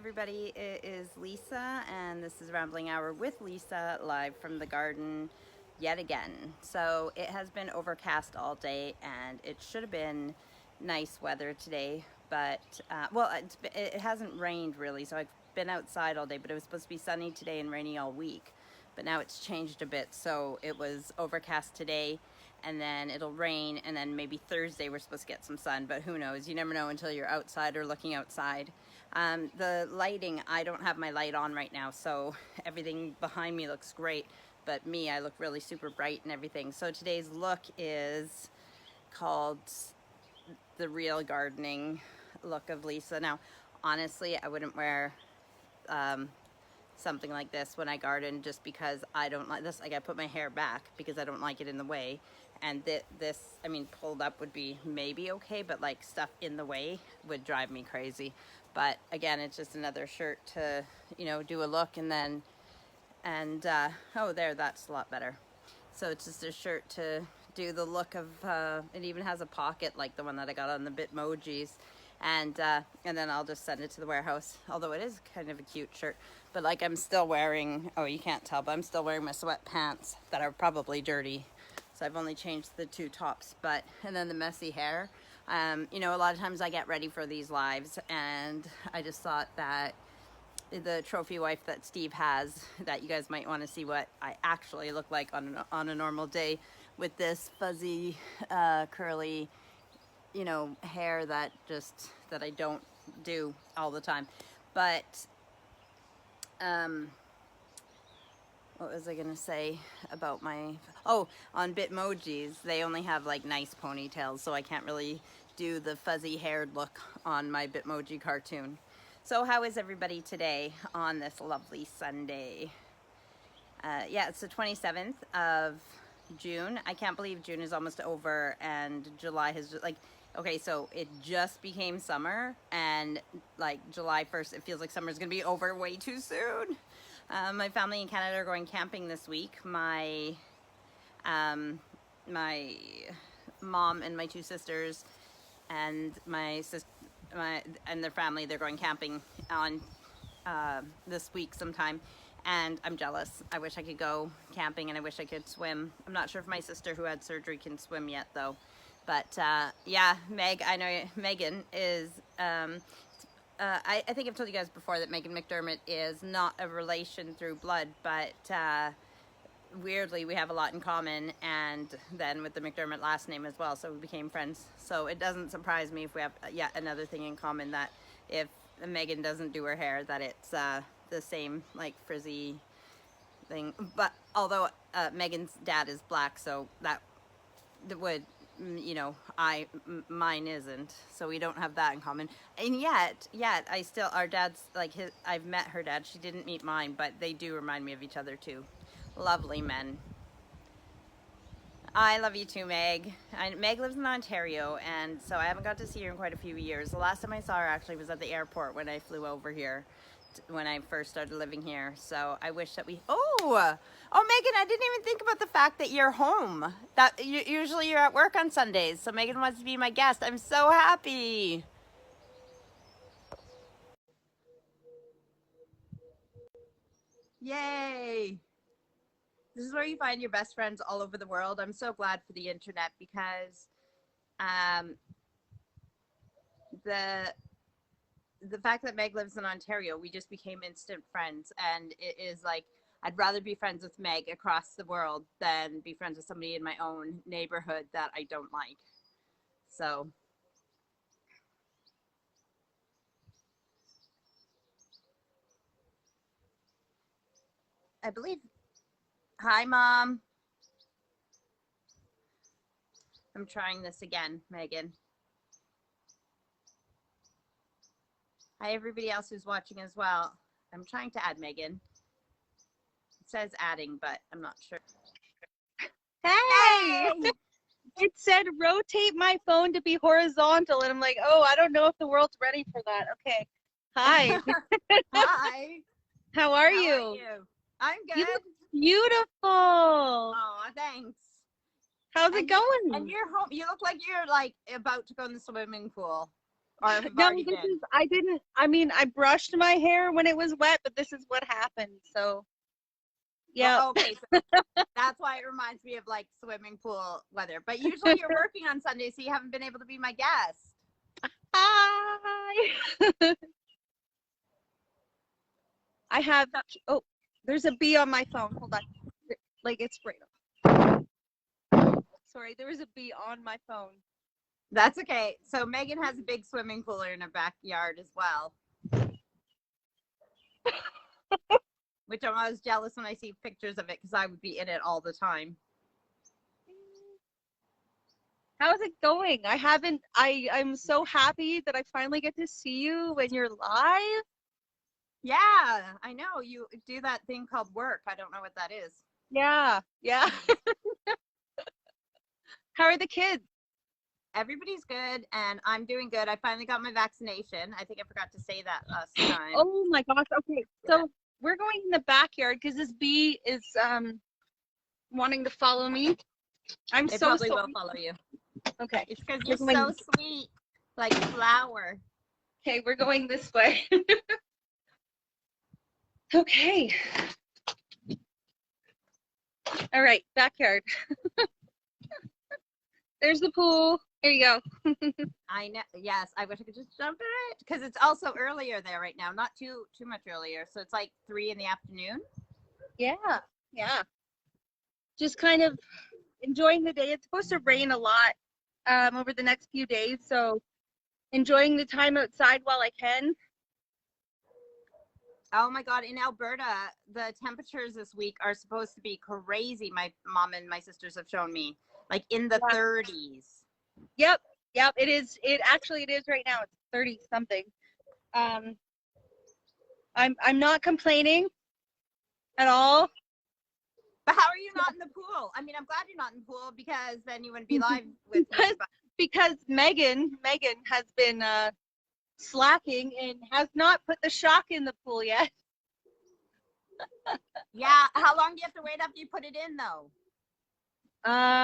everybody, it is Lisa, and this is Rambling Hour with Lisa, live from the garden yet again. So it has been overcast all day, and it should have been nice weather today, but it hasn't rained really, so I've been outside all day, but it was supposed to be sunny today and rainy all week. But now it's changed a bit, so it was overcast today, and then it'll rain, and then maybe Thursday we're supposed to get some sun, but who knows? You never know until you're outside or looking outside. The lighting, I don't have my light on right now, so everything behind me looks great, but me, I look really super bright and everything. So today's look is called the real gardening look of Lisa. Now, honestly, I wouldn't wear something like this when I garden, just because I don't like this. Like, I put my hair back because I don't like it in the way, and this, I mean, pulled up would be maybe okay, but like stuff in the way would drive me crazy. But again, it's just another shirt to, do a look, and then, oh, there, that's a lot better. So it's just a shirt to do the look of, it even has a pocket like the one that I got on the Bitmojis. And then I'll just send it to the warehouse, although it is kind of a cute shirt. But like, I'm still wearing, oh, you can't tell, but I'm still wearing my sweatpants that are probably dirty. So I've only changed the two tops, and then the messy hair. A lot of times I get ready for these lives, and I just thought that the trophy wife that Steve has, that you guys might want to see what I actually look like on a normal day with this fuzzy, curly, hair that I don't do all the time. But what was I gonna say about on Bitmojis, they only have like nice ponytails, so I can't really do the fuzzy haired look on my Bitmoji cartoon. So how is everybody today on this lovely Sunday? Yeah, it's the 27th of June. I can't believe June is almost over, and July has just, like, okay, so it just became summer, and like July 1st, it feels like summer's gonna be over way too soon. My family in Canada are going camping this week. My mom and my two sisters and and their family, they're going camping on this week sometime, and I'm jealous. I wish I could go camping, and I wish I could swim. I'm not sure if my sister, who had surgery, can swim yet though. But yeah, I know Megan is, I think I've told you guys before that Megan McDermott is not a relation through blood, but weirdly we have a lot in common, and then with the McDermott last name as well, so we became friends. So it doesn't surprise me if we have yet another thing in common, that if Megan doesn't do her hair, that it's the same, like, frizzy thing. But although Megan's dad is black, so that would, mine isn't, so we don't have that in common. And yet I still, our dad's like I've met her dad. She didn't meet mine, but they do remind me of each other too. Lovely men. I love you too, Meg. Meg lives in Ontario, and so I haven't got to see her in quite a few years. The last time I saw her actually was at the airport when I flew over here, when I first started living here. So I wish that Megan, I didn't even think about the fact that you're home. That usually you're at work on Sundays, so Megan wants to be my guest. I'm so happy. Yay. This is where you find your best friends all over the world. I'm so glad for the internet, because the fact that Meg lives in Ontario, we just became instant friends, and it is like, I'd rather be friends with Meg across the world than be friends with somebody in my own neighborhood that I don't like. So I believe, hi Mom. I'm trying this again, Megan. Hi everybody else who's watching as well. I'm trying to add Megan. It says adding, but I'm not sure. Hey! Hey! It said rotate my phone to be horizontal, and I'm like, oh, I don't know if the world's ready for that. Okay. Hi. Hi. How are How you? are you? I'm good. You look beautiful. Oh, thanks. How's it going? And you're home. You look like you're like about to go in the swimming pool. Or have No, already been? I brushed my hair when it was wet, but this is what happened. So, yeah. Well, okay, so that's why it reminds me of like swimming pool weather. But usually you're working on Sunday, so you haven't been able to be my guest. Hi. I have, oh, there's a bee on my phone. Hold on. Like it's right on. Sorry, there was a bee on my phone. That's okay. So Megan has a big swimming pool in her backyard as well. Which I'm always jealous when I see pictures of it because I would be in it all the time. How's it going? I'm so happy that I finally get to see you when you're live. Yeah, I know. You do that thing called work. I don't know what that is. Yeah, yeah. How are the kids? Everybody's good and I'm doing good. I finally got my vaccination. I think I forgot to say that last time. Oh my gosh. Okay. So we're going in the backyard because this bee is wanting to follow me. I'm It so probably sorry. will follow you. Okay. It's because you're so sweet, like flower. Okay, we're going this way. Okay. All right, backyard. There's the pool. There you go. I know. Yes, I wish I could just jump in it because it's also earlier there right now. Not too much earlier. So it's like 3 in the afternoon. Yeah, yeah. Just kind of enjoying the day. It's supposed to rain a lot over the next few days, so enjoying the time outside while I can. Oh my God, in Alberta, the temperatures this week are supposed to be crazy. My mom and my sisters have shown me, like in the 30s. Yep, it is. It is right now. It's 30 something. I'm not complaining at all. But how are you not in the pool? I mean, I'm glad you're not in the pool because then you wouldn't be live with me. Because Megan has been slacking and has not put the shock in the pool yet. Yeah, how long do you have to wait after you put it in though?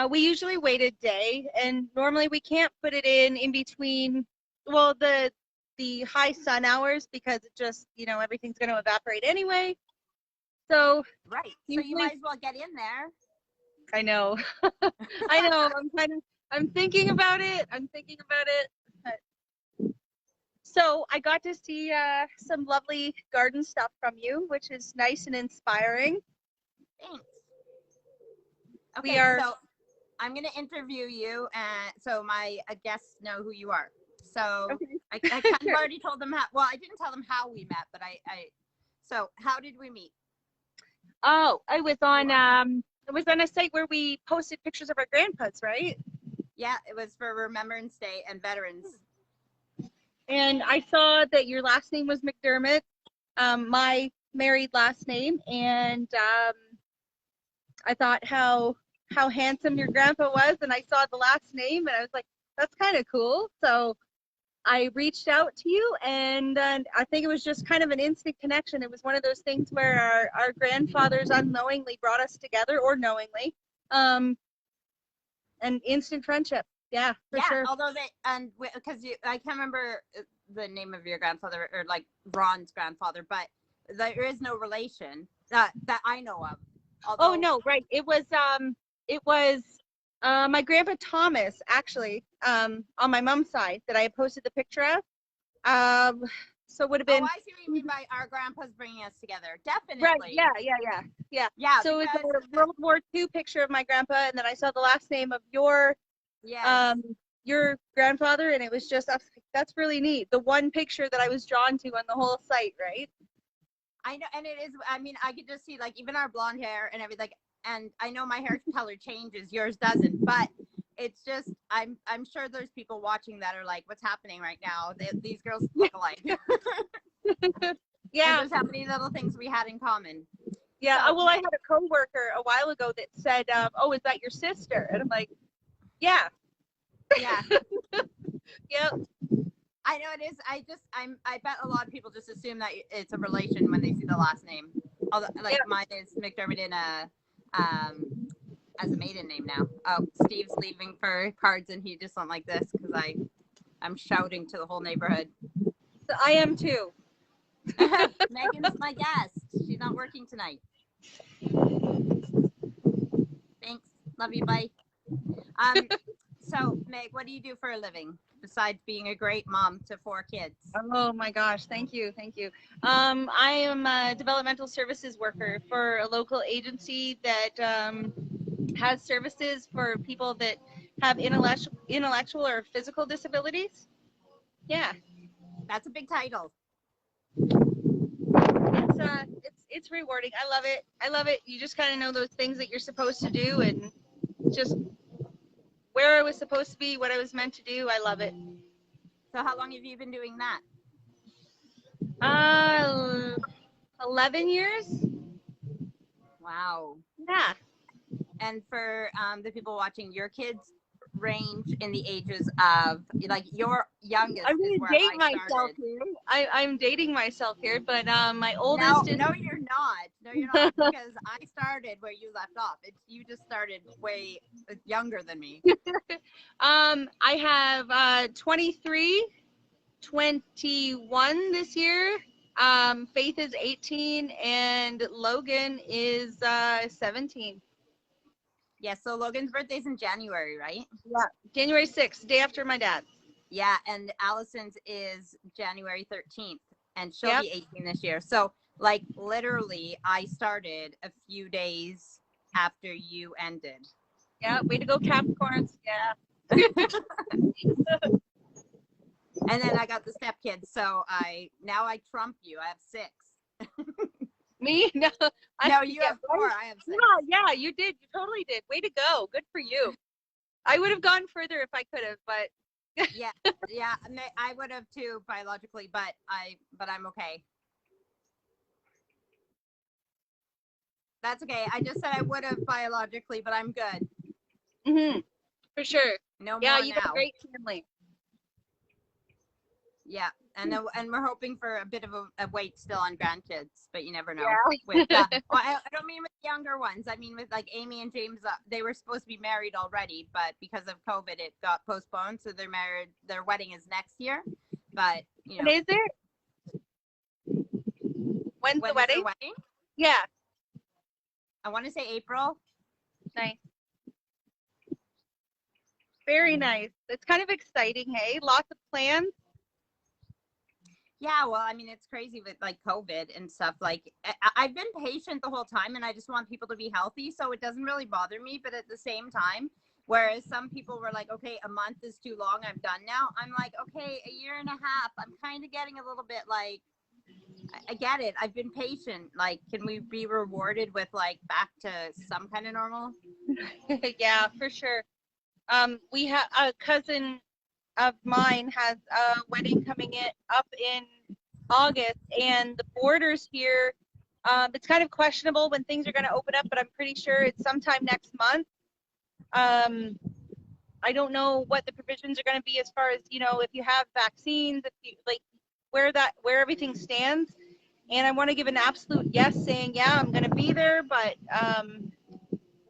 We usually wait a day, and normally we can't put it in between, well, the high sun hours because it just, everything's going to evaporate anyway. So right. So you might as well get in there. I know. I know. I'm thinking about it. So I got to see some lovely garden stuff from you, which is nice and inspiring. Thanks. Okay, so I'm going to interview you, and so my guests know who you are. So okay. I kind of already told them how. Well, I didn't tell them how we met, but So how did we meet? Oh, I was on a site where we posted pictures of our grandpas, right? Yeah, it was for Remembrance Day and Veterans. And I saw that your last name was McDermott, my married last name, and I thought how handsome your grandpa was, and I saw the last name, and I was like, that's kind of cool. So I reached out to you, and I think it was just kind of an instant connection. It was one of those things where our grandfathers unknowingly brought us together, or knowingly, an instant friendship. Yeah, for sure. Although because I can't remember the name of your grandfather, or like Ron's grandfather, but there is no relation that I know of. Although, oh no, right. It was my grandpa Thomas, actually, on my mom's side, that I had posted the picture of. So it would have been. Oh, I see what you mean by our grandpas bringing us together. Definitely. Right. Yeah. So it's a World War II picture of my grandpa, and then I saw the last name of your grandfather, and it was just, that's really neat. The one picture that I was drawn to on the whole site, right? I know, and it is. I mean, I could just see like even our blonde hair and everything. And I know my hair color changes, yours doesn't, but it's just I'm sure there's people watching that are like, what's happening right now? These girls look alike. Yeah. And there's how many little things we had in common. Yeah. So, well, I had a coworker a while ago that said, "Oh, is that your sister?" And I'm like, "Yeah." Yeah. Yep. I know it is. I bet a lot of people just assume that it's a relation when they see the last name. Although, like mine is McDermott in as a maiden name now. Oh, Steve's leaving for cards, and he just went like this because I I'm shouting to the whole neighborhood. So I am too. Megan's my guest. She's not working tonight. Thanks. Love you. Bye. So Meg, what do you do for a living besides being a great mom to 4 kids? Oh my gosh, thank you, thank you. I am a developmental services worker for a local agency that has services for people that have intellectual or physical disabilities. Yeah, That's a big title. it's rewarding. I love it. I love it. You just kind of know those things that you're supposed to do, and just where I was supposed to be, what I was meant to do. I love it. So how long have you been doing that? 11 years. Wow. Yeah. And for the people watching, your kids range in the ages of, like, your youngest I'm is gonna where date I myself started. here. I'm dating myself here, but my oldest is. No, you're not. No, you're not, because I started where you left off. You just started way younger than me. I have 23, 21 this year. Faith is 18, and Logan is 17. Yeah, so Logan's birthday's in January, right? Yeah, January 6th, day after my dad's. Yeah, and Allison's is January 13th, and she'll Yep. be 18 this year. So, like, literally, I started a few days after you ended. Yeah, way to go, Capricorns. Yeah. And then I got the stepkids, so now I trump you. I have 6. Me? No. No, you have 4. I have 6. Yeah, you did. You totally did. Way to go. Good for you. I would have gone further if I could have, but yeah, I would have too biologically, but I'm okay. That's okay. I just said I would have biologically, but I'm good. For sure. No yeah, more you now. have a great family. Yeah, and we're hoping for a bit of a wait still on grandkids, but you never know. Yeah. With I don't mean with younger ones. I mean with like Amy and James. They were supposed to be married already, but because of COVID, it got postponed. So they're married. Their wedding is next year, but you know. And is it? When's the wedding? Yeah. I want to say April. Nice. Very nice. It's kind of exciting, hey? Lots of plans. Yeah, well, I mean, it's crazy with like COVID and stuff. Like, I've been patient the whole time, and I just want people to be healthy, so it doesn't really bother me. But at the same time, whereas some people were like, okay, a month is too long, I'm done now. I'm like, okay, a year and a half. I'm kind of getting a little bit like, I get it. I've been patient. Like, can we be rewarded with like back to some kind of normal? Yeah, for sure. We have a cousin of mine has a wedding coming up in August, and the borders here, it's kind of questionable when things are going to open up, but I'm pretty sure it's sometime next month. I don't know what the provisions are going to be as far as, if you have vaccines, if you like where everything stands. And I want to give an absolute yes, saying, yeah, I'm going to be there. But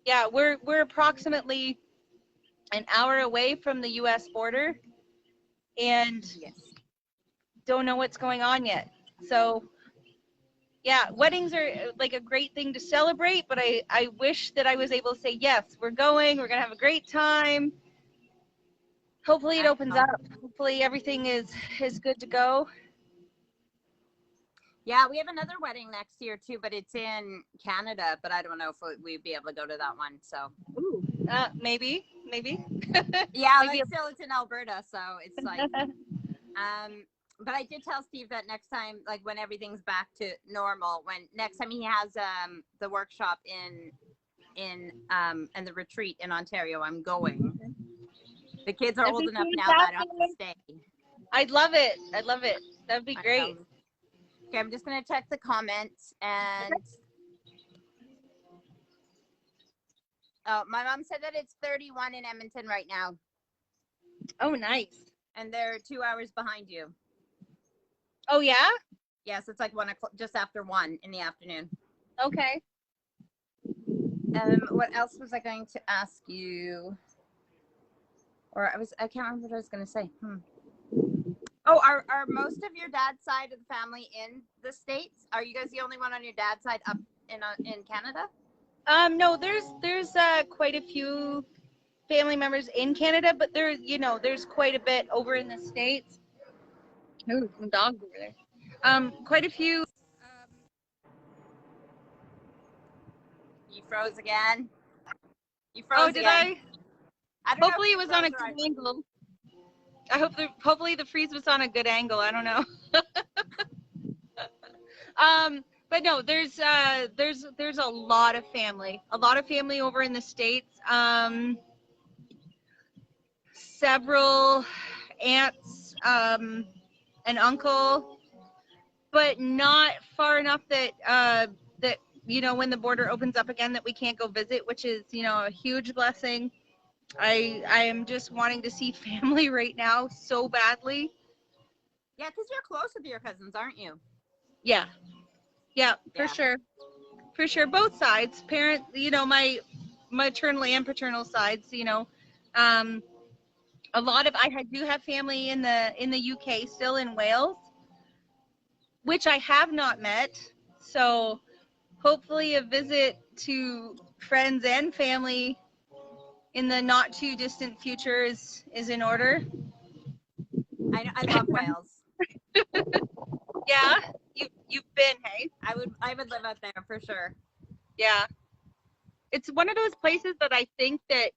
yeah, we're approximately an hour away from the U.S. border, and yes, don't know what's going on yet. So yeah, weddings are like a great thing to celebrate, but I wish that I was able to say, yes, we're going to have a great time. Hopefully it opens up. Hopefully everything is good to go. Yeah, we have another wedding next year too, but it's in Canada. But I don't know if we'd be able to go to that one. So maybe. Yeah, like still it's in Alberta, so it's like but I did tell Steve that next time, like when everything's back to normal, when next time he has the workshop in and the retreat in Ontario, I'm going. The kids are old enough now that I have to stay. I'd love it. That'd be great. Okay, I'm just gonna check the comments, and oh, my mom said that it's 31 in Edmonton right now. Oh, nice. And they're 2 hours behind you. Oh yeah? Yes, it's like 1 o'clock, just after 1 in the afternoon. Okay. What else was I going to ask you? Or I can't remember what I was going to say. Oh, are most of your dad's side of the family in the States? Are you guys the only one on your dad's side up in Canada? No, there's quite a few family members in Canada, but there's quite a bit over in the States. Ooh, some dogs over there. Quite a few. You froze again. You Oh, froze did again. I? I don't know Hopefully if it you was on a froze or good angle. Hopefully the freeze was on a good angle. I don't know. But no, there's a lot of family over in the States. Several aunts, an uncle, but not far enough that when the border opens up again that we can't go visit, which is a huge blessing. I am just wanting to see family right now so badly. Yeah, because you're close with your cousins, aren't you? Yeah, for Yeah. sure, both sides, parent, my maternal and paternal sides. A lot of I do have family in the UK, still in Wales, which I have not met. So hopefully a visit to friends and family in the not too distant future is in order. I love Wales. Yeah, you've been, hey? I would live out there for sure. Yeah, it's one of those places that I think that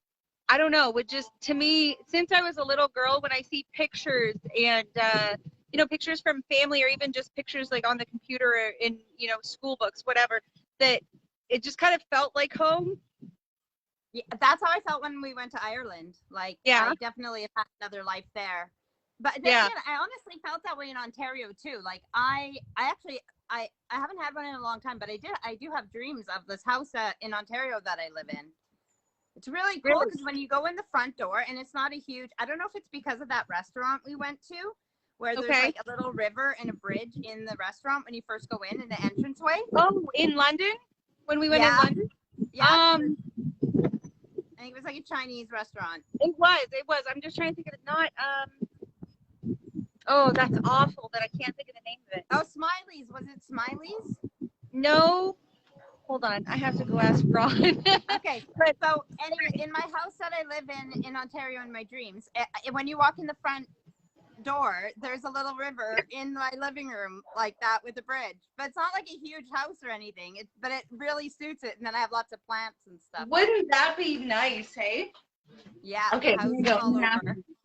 I don't know, would just, to me, since I was a little girl, when I see pictures and pictures from family, or even just pictures like on the computer or in school books, whatever, that it just kind of felt like home. Yeah, that's how I felt when we went to Ireland. Like, Yeah. I definitely have had another life there. But then Yeah. again, I honestly felt that way in Ontario too. Like, I actually I haven't had one in a long time, but I do have dreams of this house in Ontario that I live in. It's really cool because when you go in the front door, and it's not a huge, I don't know if it's because of that restaurant we went to, where there's like a little river and a bridge in the restaurant when you first go in the entranceway. Oh, in London? When we went in London? Yeah. I think it was like a Chinese restaurant. It was. I'm just trying to think of it. Not, oh, that's awful that I can't think of the name of it. Oh, Smiley's. Was it Smiley's? No. Hold on. I have to go ask Ron. Okay. So anyway, in my house that I live in Ontario in my dreams, when you walk in the front door, there's a little river in my living room like that with a bridge. But it's not like a huge house or anything. But it really suits it. And then I have lots of plants and stuff. Wouldn't that be nice, hey? Yeah. Okay, here we go.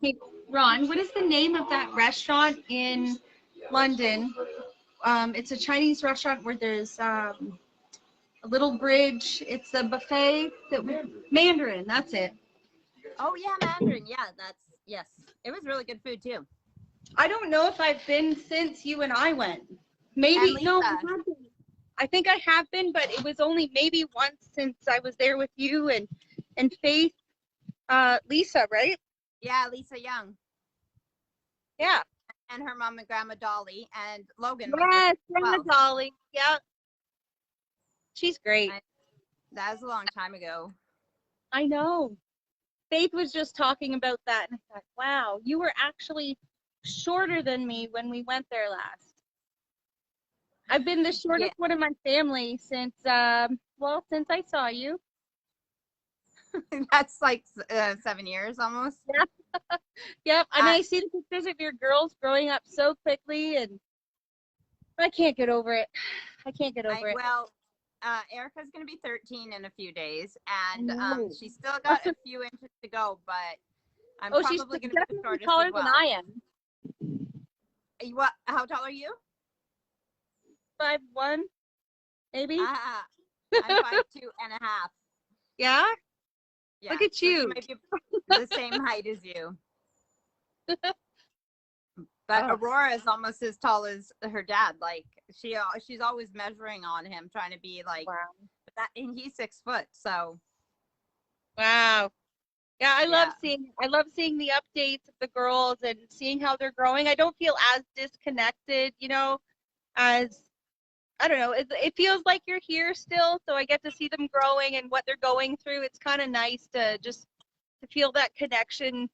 Hey, Ron, what is the name of that restaurant in London? It's a Chinese restaurant where there's a little bridge. It's a buffet. Mandarin, that's it. Oh yeah, Mandarin. Yeah, yes. It was really good food too. I don't know if I've been since you and I went. Maybe no. I think I have been, but it was only maybe once since I was there with you and Faith, Lisa, right? Yeah, Lisa Young. Yeah. And her mom and grandma Dolly and Logan. Yes, grandma Dolly. Yeah. She's great. That was a long time ago. I know. Faith was just talking about that, and I thought, wow, you were actually shorter than me when we went there last. I've been the shortest one in my family since I saw you. That's like 7 years almost. Yeah. Yep. And I see the pictures of your girls growing up so quickly, and I can't get over it. Well, Erica's going to be 13 in a few days, and she's still got a few inches to go, but I'm probably going to be the shortest taller as well. than I am. What? How tall are you? 5'1", maybe. I'm 5'2.5". Yeah? Yeah. Look at you. She might be the same height as you. But Aurora is almost as tall as her dad. Like she's always measuring on him, trying to be like that. And he's 6 foot. So. Wow. Yeah, I love seeing the updates of the girls and seeing how they're growing. I don't feel as disconnected, as I don't know. It feels like you're here still, so I get to see them growing and what they're going through. It's kind of nice to feel that connection.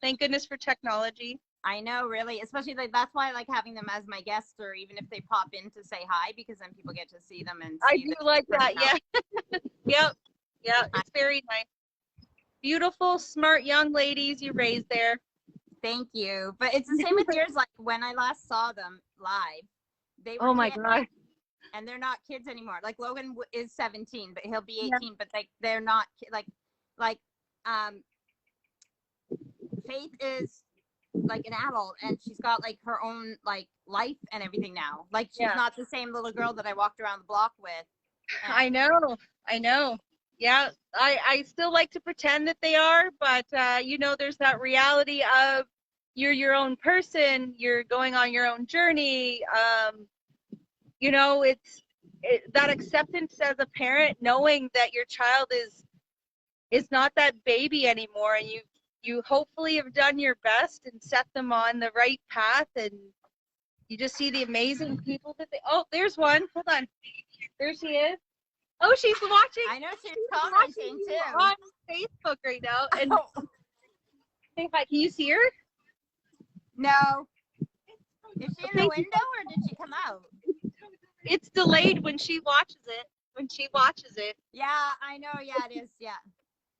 Thank goodness for technology. I know, really, especially like that's why I like having them as my guests, or even if they pop in to say hi, because then people get to see them and I see do the like from that. now. Yeah. Yep. Yeah. It's very nice. Beautiful, smart young ladies you raised there. Thank you. But it's the same with yours. Like when I last saw them live, they were Oh my kids, God. and they're not kids anymore. Like Logan is 17, but he'll be Yeah. 18. But like they're not like um Faith is like an adult, and she's got like her own like life and everything now. Like she's Yeah. not the same little girl that I walked around the block with. And I know. I know. Yeah. I still like to pretend that they are, but you know, there's that reality of you're your own person. You're going on your own journey. You know, that acceptance as a parent, knowing that your child is not that baby anymore, and you hopefully have done your best and set them on the right path, and you just see the amazing people that they. Oh, there's one. Hold on. There she is. Oh, she's watching. I know she's Watching commenting you too. on Facebook right now. And say hi. Can you see her? No. Is she in the Okay. window or did she come out? It's delayed when she watches it. When she watches it, Yeah, I know. Yeah, it is. Yeah.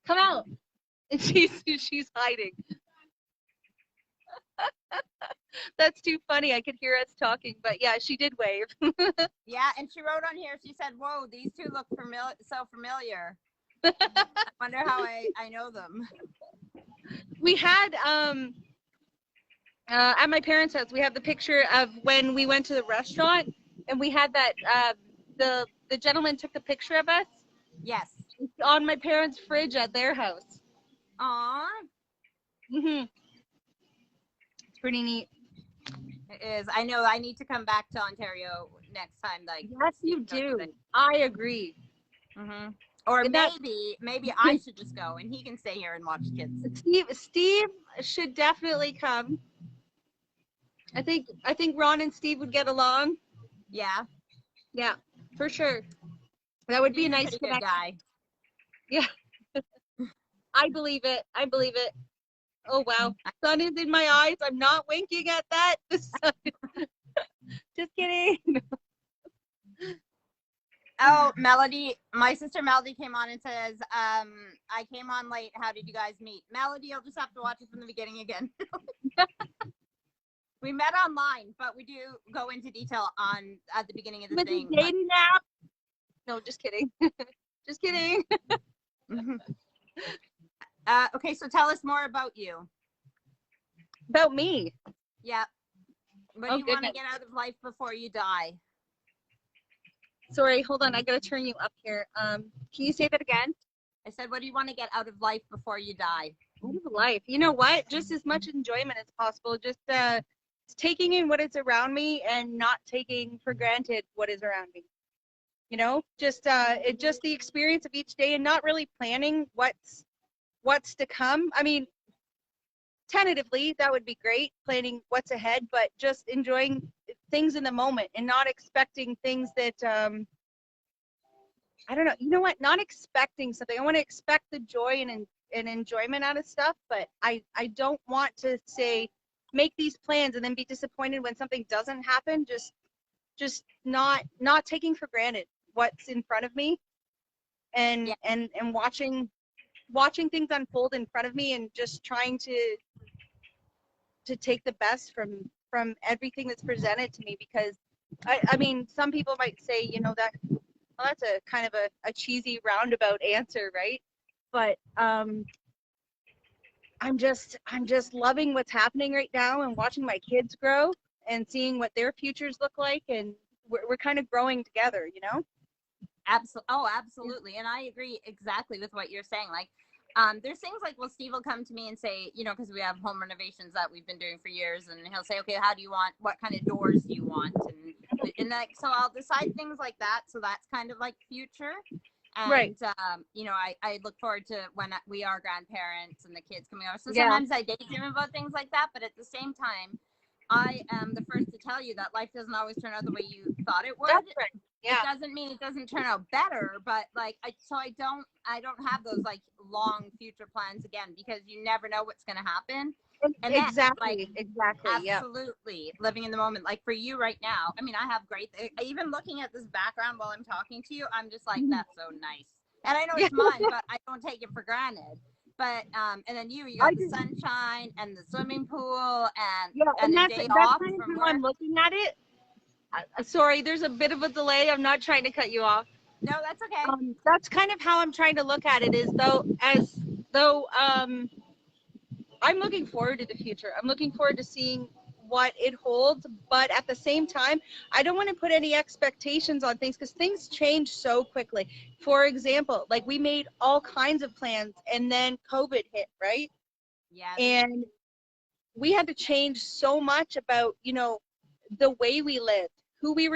come out. And she's hiding. That's too funny. I could hear us talking, but yeah, she did wave. Yeah, and she wrote on here, she said, whoa, these two look so familiar. I wonder how I know them. We had at my parents' house, we have the picture of when we went to the restaurant, and we had that the gentleman took the picture of us. Yes. It's on my parents' fridge at their house. Aw. Mhm. It's pretty neat. It is. I know I need to come back to Ontario next time. Like, Yes, you do. I agree. Mm-hmm. Or And that maybe I should just go and he can stay here and watch kids. Steve should definitely come. I think Ron and Steve would get along. Yeah. Yeah, for sure. That would be He's a nice pretty good connection. guy. Yeah. I believe it. I believe it. Oh wow. Sun is in my eyes. I'm not winking at that. The sun. Just kidding. Oh, Melody, my sister Melody came on and says, I came on late. How did you guys meet? Melody, you'll just have to watch it from the beginning again. We met online, but we do go into detail at the beginning of the With thing. the dating app. No, just kidding. Just kidding. Okay, so tell us more about you. About me. Yeah. What do you want to get out of life before you die? Sorry, hold on. I gotta turn you up here. Can you say that again? I said, what do you want to get out of life before you die? Out of life. You know what? Just as much enjoyment as possible. Just taking in what is around me and not taking for granted what is around me. You know, just the experience of each day and not really planning what's to come. I mean, tentatively that would be great, planning what's ahead, but just enjoying things in the moment and not expecting things that I don't know. You know what? Not expecting something. I want to expect the joy and enjoyment out of stuff, but I don't want to say make these plans and then be disappointed when something doesn't happen. Just not taking for granted what's in front of me and Yeah. and watching things unfold in front of me and just trying to take the best from everything that's presented to me, because I mean, some people might say, you know, that well, that's a kind of a cheesy roundabout answer, right? But I'm just loving what's happening right now and watching my kids grow and seeing what their futures look like, and we're kind of growing together, you know? Absolutely. And I agree exactly with what you're saying. Like, there's things like, well, Steve will come to me and say, you know, because we have home renovations that we've been doing for years, and he'll say, okay, what kind of doors do you want? And like, so I'll decide things like that. So that's kind of like future. And, Right. You know, I look forward to when we are grandparents and the kids coming over. So Yeah. sometimes I daydream about things like that, but at the same time, I am the first to tell you that life doesn't always turn out the way you thought it would. That's right. Yeah. It doesn't mean it doesn't turn out better, but like, I don't have those like long future plans again, because you never know what's going to happen. And then like Exactly. Yeah. absolutely living in the moment. Like for you right now, I mean, I have great, even looking at this background while I'm talking to you, I'm just like, that's so nice. And I know Yeah. it's mine, but I don't take it for granted. But and then you I got the just, sunshine and the swimming pool yeah, and a day that's off kind of from how I'm work. looking at it. Sorry, there's a bit of a delay. I'm not trying to cut you off. No, that's okay. That's kind of how I'm trying to look at it, is though I'm looking forward to the future. I'm looking forward to seeing what it holds, but at the same time, I don't want to put any expectations on things because things change so quickly. For example, like we made all kinds of plans and then COVID hit, right? Yes. And we had to change so much about, the way we lived, who we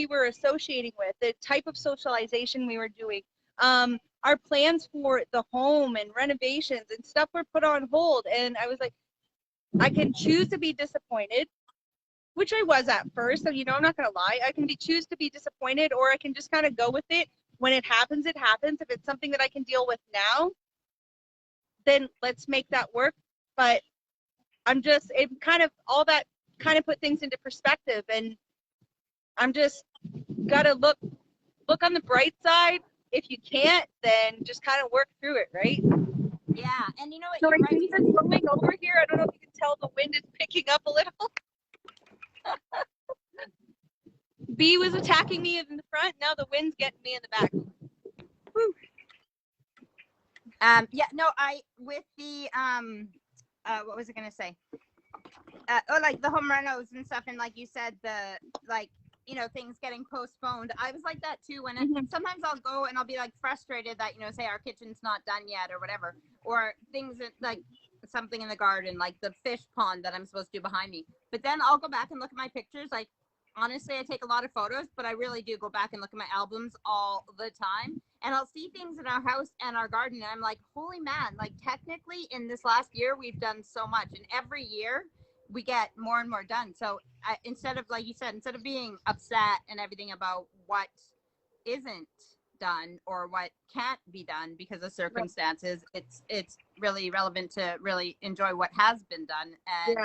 were associating with, the type of socialization we were doing. Our plans for the home and renovations and stuff were put on hold. And I was like, I can choose to be disappointed, which I was at first. So, I'm not going to lie. I can choose to be disappointed, or I can just kind of go with it. When it happens, it happens. If it's something that I can deal with now, then let's make that work. But it kind of, all that kind of put things into perspective. And I'm just got to look on the bright side. If you can't, then just kind of work through it, right? Yeah. And you know what? So You're right. things are blowing over here. I don't know if you can tell the wind is picking up a little. B was attacking me in the front. Now the wind's getting me in the back. Woo. Yeah, no, with the, what was I going to say? Like the home renos and stuff. And like you said, like, things getting postponed. I was like that too. When sometimes I'll go and I'll be like frustrated that, say our kitchen's not done yet or whatever, or things that, like something in the garden, like the fish pond that I'm supposed to do behind me. But then I'll go back and look at my pictures. Like, honestly, I take a lot of photos, but I really do go back and look at my albums all the time. And I'll see things in our house and our garden. And I'm like, holy man, like technically in this last year, we've done so much. And every year we get more and more done. So instead of, like you said, instead of being upset and everything about what isn't done or what can't be done because of circumstances, it's really relevant to really enjoy what has been done and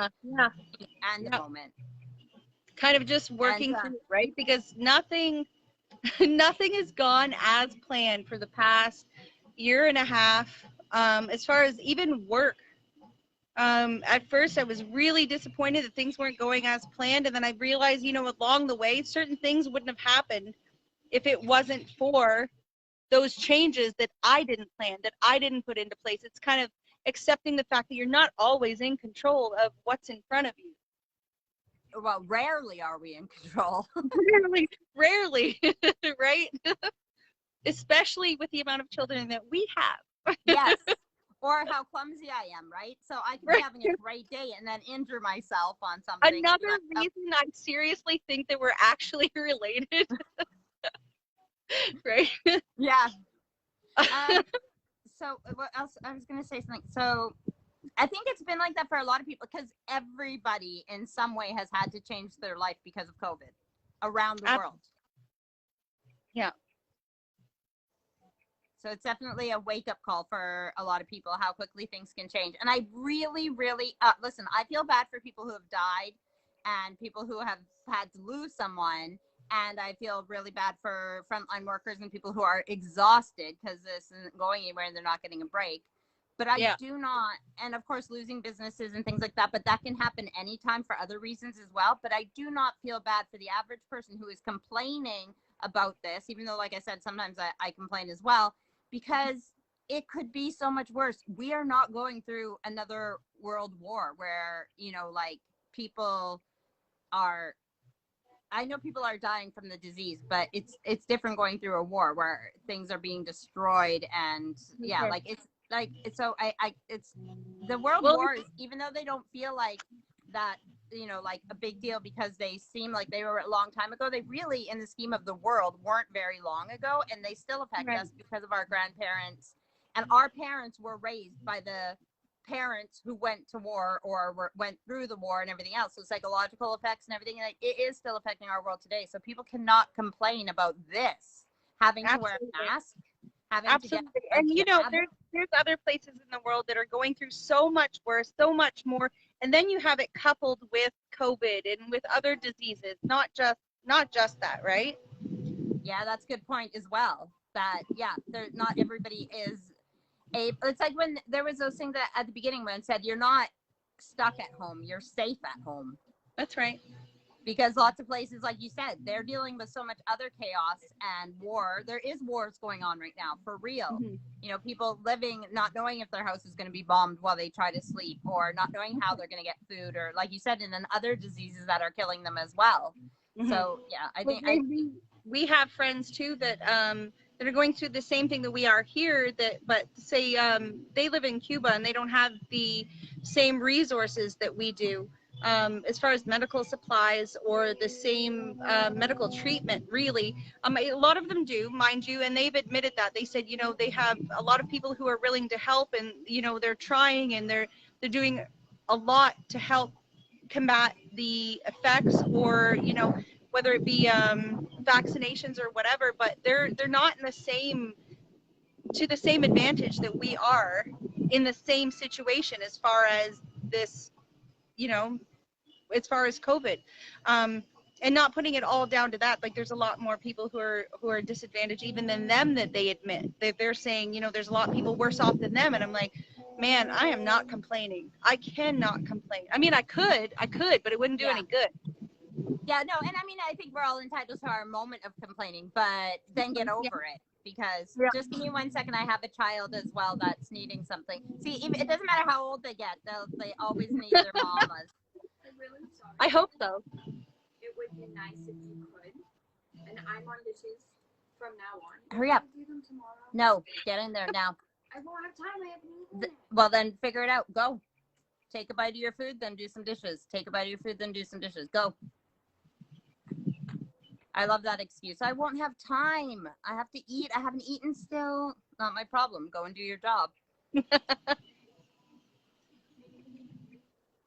the moment. Kind of just working through it, right? Because nothing has gone as planned for the past year and a half. As far as even work, at first I was really disappointed that things weren't going as planned, and then I realized, along the way, certain things wouldn't have happened if it wasn't for those changes that I didn't plan, that I didn't put into place. It's kind of accepting the fact that you're not always in control of what's in front of you. Well, rarely are we in control. rarely, right? Especially with the amount of children that we have. Yes. Or how clumsy I am, right? So I could be having a great day and then injure myself on something. Another reason I seriously think that we're actually related. Right? Yeah. So what else? I was going to say something. So I think it's been like that for a lot of people because everybody in some way has had to change their life because of COVID around the world. Yeah. So it's definitely a wake-up call for a lot of people, how quickly things can change. And I really, really, listen, I feel bad for people who have died and people who have had to lose someone. And I feel really bad for frontline workers and people who are exhausted because this isn't going anywhere and they're not getting a break. But I do not, and of course, losing businesses and things like that, but that can happen anytime for other reasons as well. But I do not feel bad for the average person who is complaining about this, even though, like I said, sometimes I complain as well, because it could be so much worse. We are not going through another world war where, like people are, I know people are dying from the disease, but it's different going through a war where things are being destroyed and it's the world wars, even though they don't feel like that, like a big deal because they seem like they were a long time ago. They really, in the scheme of the world, weren't very long ago, and they still affect us because of our grandparents, and our parents were raised by the parents who went to war or went through the war and everything else. So psychological effects and everything, and it is still affecting our world today. So people cannot complain about this having to wear a mask, having to get and there's other places in the world that are going through so much worse, so much more, and then you have it coupled with COVID and with other diseases, not just that, right? Yeah, that's a good point as well. That not everybody is it's like when there was those things that at the beginning when it said you're not stuck at home, you're safe at home. That's right. Because lots of places, like you said, they're dealing with so much other chaos and war. There is wars going on right now, for real. Mm-hmm. You know, people living, not knowing if their house is going to be bombed while they try to sleep, or not knowing how they're going to get food, or like you said, and then other diseases that are killing them as well. Mm-hmm. So yeah, I think we have friends too that are going through the same thing that we are here, but say they live in Cuba and they don't have the same resources that we do, as far as medical supplies or the same medical treatment, really. A lot of them do, mind you, and they've admitted that. They said, you know, they have a lot of people who are willing to help, and, you know, they're trying and they're doing a lot to help combat the effects, or, you know, whether it be vaccinations or whatever, but they're not in the same advantage that we are in the same situation as far as this, you know, as far as COVID. And not putting it all down to that, like there's a lot more people who are disadvantaged even than them, that they admit that they're saying, you know, there's a lot of people worse off than them. And I'm like, man, I am not complaining. I cannot complain. I mean, I could, but it wouldn't do any good. Yeah, no, and I mean, I think we're all entitled to our moment of complaining, but then get over it. Because just give me 1 second, I have a child as well that's needing something. See, it doesn't matter how old they get, they always need their mamas. I'm really sorry. I hope so. It would be nice if you could. And I'm on dishes from now on. Hurry up. Do them tomorrow. No, get in there now. I won't have time. I haven't eaten. Well, then figure it out. Go. Take a bite of your food, then do some dishes. Take a bite of your food, then do some dishes. Go. I love that excuse. I won't have time. I have to eat. I haven't eaten still. Not my problem. Go and do your job.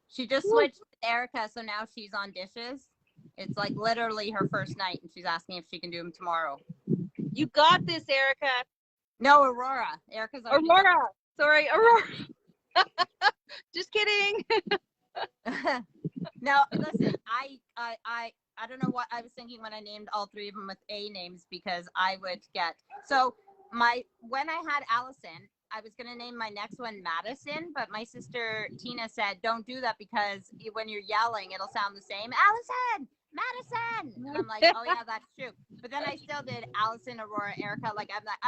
She just switched with Erica, so now she's on dishes. It's like literally her first night, and she's asking if she can do them tomorrow. You got this, Erica. No, Aurora. Erica's already Aurora. Sorry, Aurora. Just kidding. No, listen, I don't know what I was thinking when I named all three of them with A names, because I would get, so when I had Allison, I was going to name my next one Madison, but my sister Tina said, don't do that because when you're yelling, it'll sound the same. Allison, Madison. And I'm like, oh yeah, that's true. But then I still did Allison, Aurora, Erica. Like, I'm like,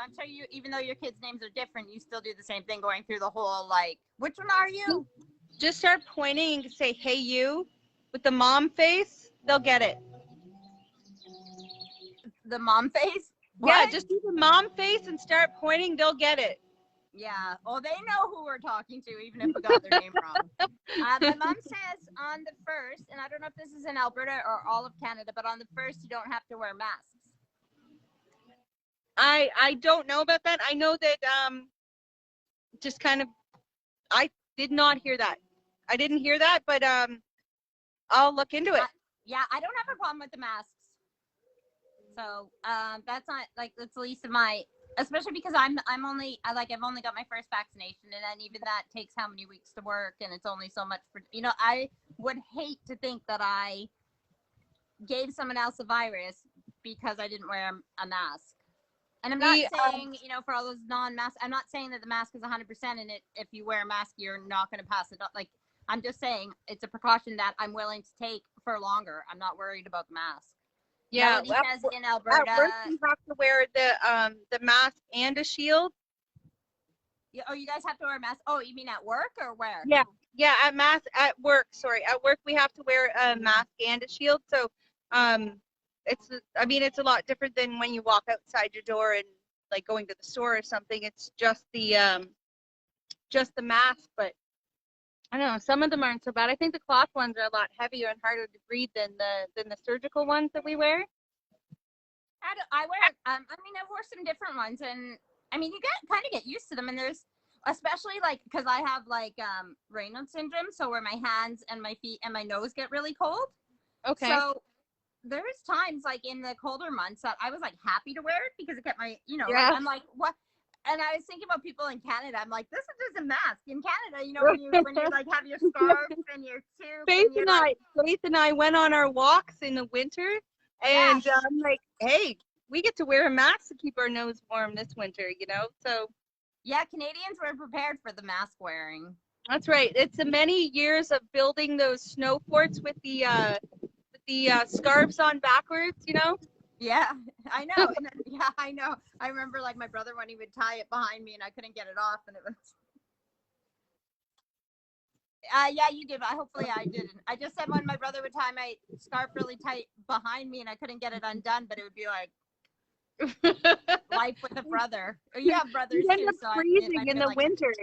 I'm sure you, even though your kids' names are different, you still do the same thing, going through the whole, like, which one are you? Just start pointing and say, hey, you, with the mom face, they'll get it. The mom face? What? Yeah, What? just do the mom face and start pointing, they'll get it. Yeah. Oh, they know who we're talking to, even if we got their name wrong. My mom says on the 1st, and I don't know if this is in Alberta or all of Canada, but on the 1st, you don't have to wear masks. I don't know about that. I know that just kind of, I did not hear that. I didn't hear that, but I'll look into it. Yeah, I don't have a problem with the masks. So that's not, like, that's the least of my, especially because I've only got my first vaccination, and then even that takes how many weeks to work, and it's only so much for, you know, I would hate to think that I gave someone else a virus because I didn't wear a mask. And I'm not saying, you know, for all those non-masks, I'm not saying that the mask is 100% and if you wear a mask, you're not going to pass it. Like, I'm just saying it's a precaution that I'm willing to take for longer. I'm not worried about the mask. Yeah, Melody says in Alberta, at work you have to wear the mask and a shield. Oh, you guys have to wear a mask. Oh, you mean at work or where? Yeah, at work. Sorry, at work we have to wear a mask and a shield. So, it's a lot different than when you walk outside your door and like going to the store or something. It's just the mask, but I don't know. Some of them aren't so bad. I think the cloth ones are a lot heavier and harder to breathe than the surgical ones that we wear. I wore some different ones, and I mean, you kind of get used to them. And there's, especially like, because I have like Raynaud's syndrome, so where my hands and my feet and my nose get really cold. Okay. So there's times like in the colder months that I was like happy to wear it because it kept my, you know, yeah. I'm like, what? And I was thinking about people in Canada. I'm like, this is just a mask. In Canada, you know, when you like have your scarf and your toque and you're like, Faith and I went on our walks in the winter, and yes. I'm like, hey, we get to wear a mask to keep our nose warm this winter, you know? So Yeah, Canadians were prepared for the mask wearing. that's right. It's the many years of building those snow forts with the scarves on backwards, you know? Yeah, I know. And then, yeah, I know. I remember like my brother when he would tie it behind me and I couldn't get it off, and it was. Yeah, you did. But hopefully, I didn't. I just said when my brother would tie my scarf really tight behind me and I couldn't get it undone, but it would be like life with a brother. Or you have brothers You end too, up so freezing in the like, winter.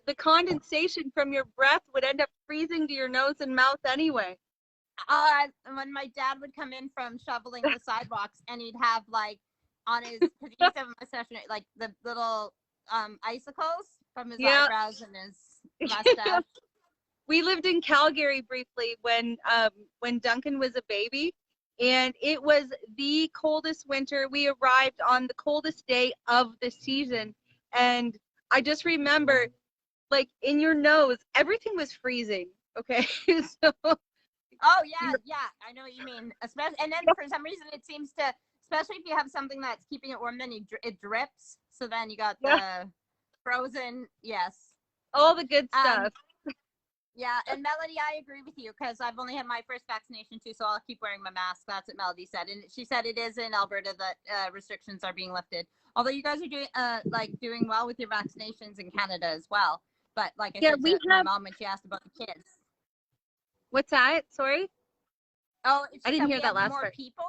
The condensation from your breath would end up freezing to your nose and mouth anyway. when my dad would come in from shoveling the sidewalks and he'd have like on his, because he used to have a mustache, like the little icicles from his eyebrows and his mustache. We lived in Calgary briefly when Duncan was a baby, and it was the coldest winter. We arrived on the coldest day of the season, and I just remember, like, in your nose, everything was freezing. Okay, so. Oh yeah, I know what you mean. Especially, and then for some reason it seems to, especially if you have something that's keeping it warm, then it drips. So then you got the frozen. Yes, all the good stuff. Yeah, and Melody, I agree with you because I've only had my first vaccination too, so I'll keep wearing my mask. That's what Melody said, and she said it is in Alberta that restrictions are being lifted. Although you guys are doing well with your vaccinations in Canada as well. But like I said to my mom when she asked about the kids. What's that? Sorry. Oh, I didn't hear that last more part. People.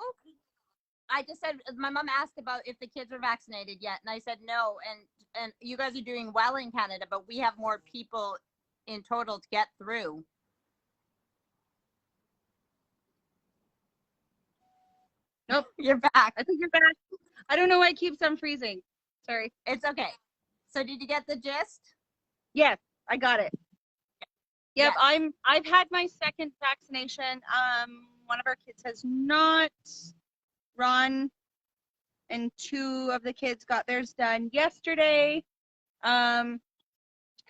I just said my mom asked about if the kids were vaccinated yet, and I said no. And you guys are doing well in Canada, but we have more people in total to get through. Nope, you're back. I think you're back. I don't know why it keeps on freezing. Sorry. It's okay. So did you get the gist? Yes, I got it. Yep, yes. I've had my second vaccination. One of our kids has not run, and two of the kids got theirs done yesterday.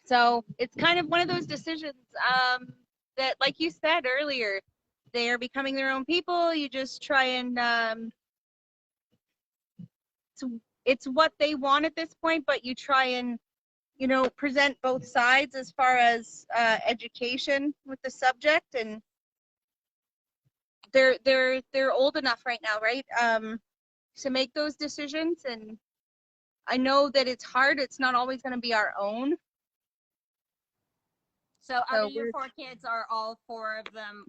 So it's kind of one of those decisions that, like you said earlier, they are becoming their own people. You just try and it's what they want at this point, but you try and present both sides as far as education with the subject, and they're old enough right now, right, to make those decisions. And I know that it's hard. It's not always going to be our own. So out of your 4 kids, are all 4 of them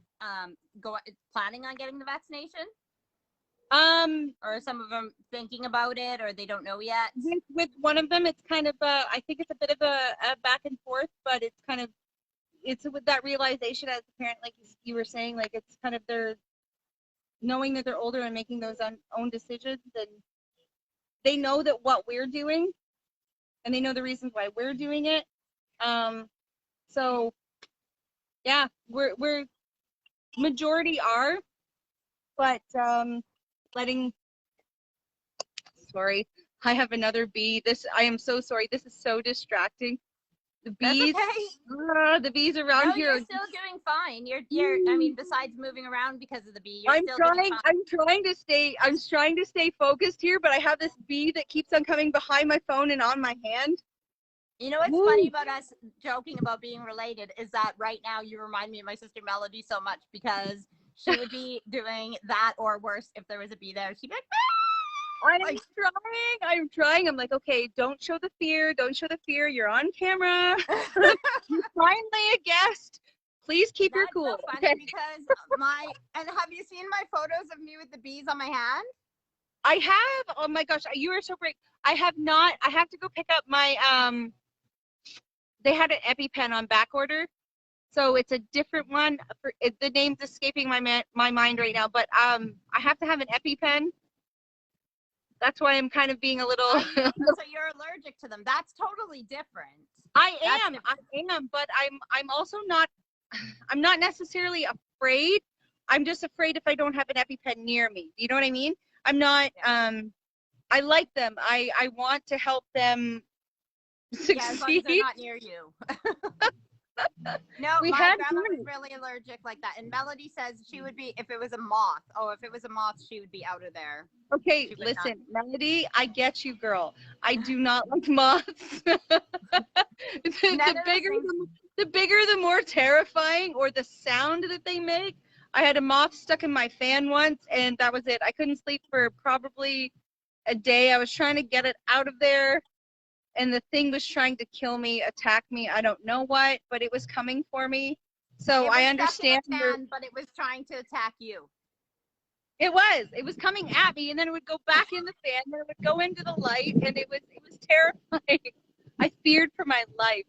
planning on getting the vaccination? Or some of them thinking about it, or they don't know yet? With one of them, it's kind of I think it's a bit of a back and forth, but it's with that realization as a parent, like you were saying, like it's kind of their knowing that they're older and making those own decisions, and they know that what we're doing, and they know the reasons why we're doing it. So yeah, we're majority are, but sorry, I have another bee. I am so sorry. This is so distracting. The bees, okay. The bees around here. You're still doing fine. You're. I mean, besides moving around because of the bee, I'm trying to stay focused here, but I have this bee that keeps on coming behind my phone and on my hand. You know what's funny about us joking about being related is that right now you remind me of my sister Melody so much, because she would be doing that or worse if there was a bee there. She'd be like, I'm trying. I'm like, okay, don't show the fear. You're on camera. You're finally a guest. Please keep your cool. That's so funny because and have you seen my photos of me with the bees on my hand? I have. Oh my gosh, you are so brave. I have not. I have to go pick up my they had an EpiPen on back order, so it's a different one. The name's escaping my mind right now, but I have to have an EpiPen. That's why I'm kind of being a little. So you're allergic to them. That's totally different. I am, but I'm also not. I'm not necessarily afraid. I'm just afraid if I don't have an EpiPen near me. You know what I mean? I'm not. I like them. I want to help them Yeah, as long as they're succeed. not near you. No, We my had grandma was fun. really allergic like that. And Melody says she would be, if it was a moth. Oh, if it was a moth, she would be out of there. Okay, She would not. listen, Melody, I get you, girl. I do not like moths. None the of those bigger, things. the bigger, the more terrifying, or the sound that they make. I had a moth stuck in my fan once, and that was it. I couldn't sleep for probably a day. I was trying to get it out of there, and the thing was trying to kill me, attack me. I don't know what, but it was coming for me. So It I was stuck in understand a your. fan, but it was trying to attack you. It was coming at me, and then it would go back in the fan, and it would go into the light, and it was terrifying. I feared for my life.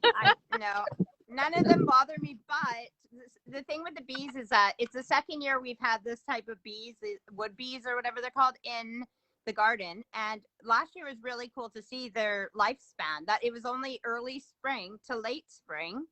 I no, none of them bother me. But the thing with the bees is that it's the second year we've had this type of bees, the wood bees or whatever they're called, in the garden. And last year was really cool to see their lifespan. That it was only early spring to late spring,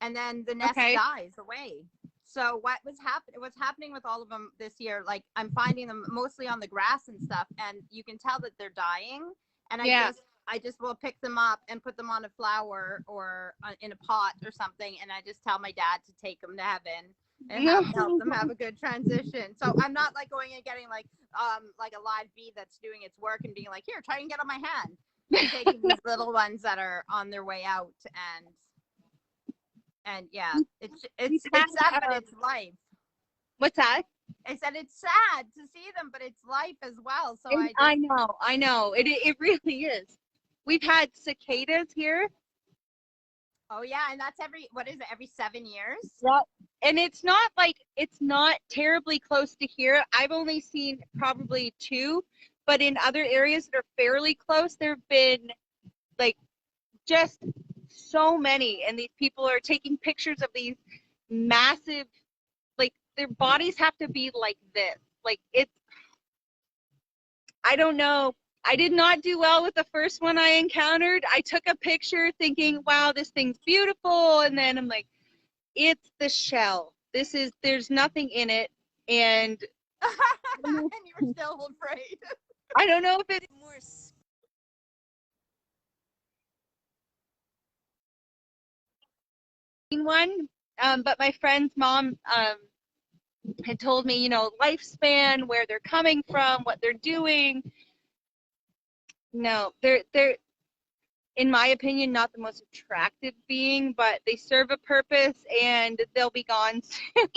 and then the nest Okay. dies away. So what's happening with all of them this year, like I'm finding them mostly on the grass and stuff, and you can tell that they're dying. And Yeah. I just will pick them up and put them on a flower or in a pot or something, and I just tell my dad to take them to heaven and help them have a good transition. So I'm not like going and getting like a live bee that's doing its work and being like, here, try and get on my hand. I'm taking these little ones that are on their way out, and yeah, it's sad, but it's life. What's that? I said it's sad to see them, but it's life as well. So I know. It really is. We've had cicadas here. Oh yeah, and that's every 7 years? Yep. And it's not terribly close to here. I've only seen probably 2, but in other areas that are fairly close, there have been like just so many. And these people are taking pictures of these massive, like their bodies have to be like this. Like I don't know. I did not do well with the first one I encountered. I took a picture thinking, wow, this thing's beautiful. And then I'm like, it's the shell. There's nothing in it. And And you were still afraid. I don't know if it's more one, but my friend's mom had told me, lifespan, where they're coming from, what they're doing. No, they're in my opinion not the most attractive being, but they serve a purpose and they'll be gone soon.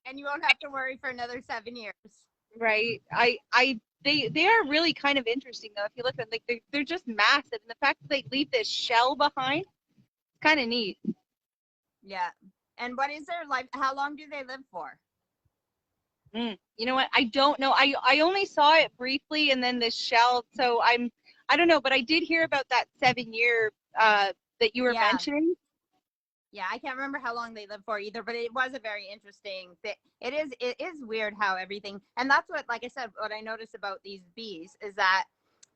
And you won't have to worry for another 7 years. Right. They are really kind of interesting though. If you look at them, like they're just massive, and the fact that they leave this shell behind, kind of neat. Yeah. And what is their life? How long do they live for? You know what? I don't know. I only saw it briefly, and then this shell. So I don't know, but I did hear about that 7-year that you were mentioning. Yeah, I can't remember how long they live for either, but it was a very interesting thing. It is weird how everything, and that's what, like I said, what I noticed about these bees is that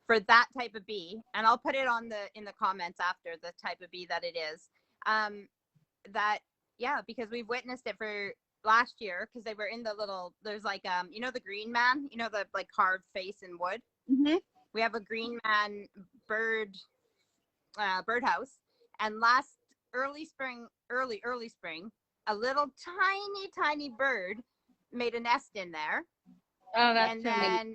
for that type of bee, and I'll put it in the comments after the type of bee that it is, that yeah, because we've witnessed it for last year because they were in the little, there's like the green man, the like carved face in wood. Mm-hmm. We have a green man birdhouse, and last early spring, a little tiny bird made a nest in there. Oh, that's and then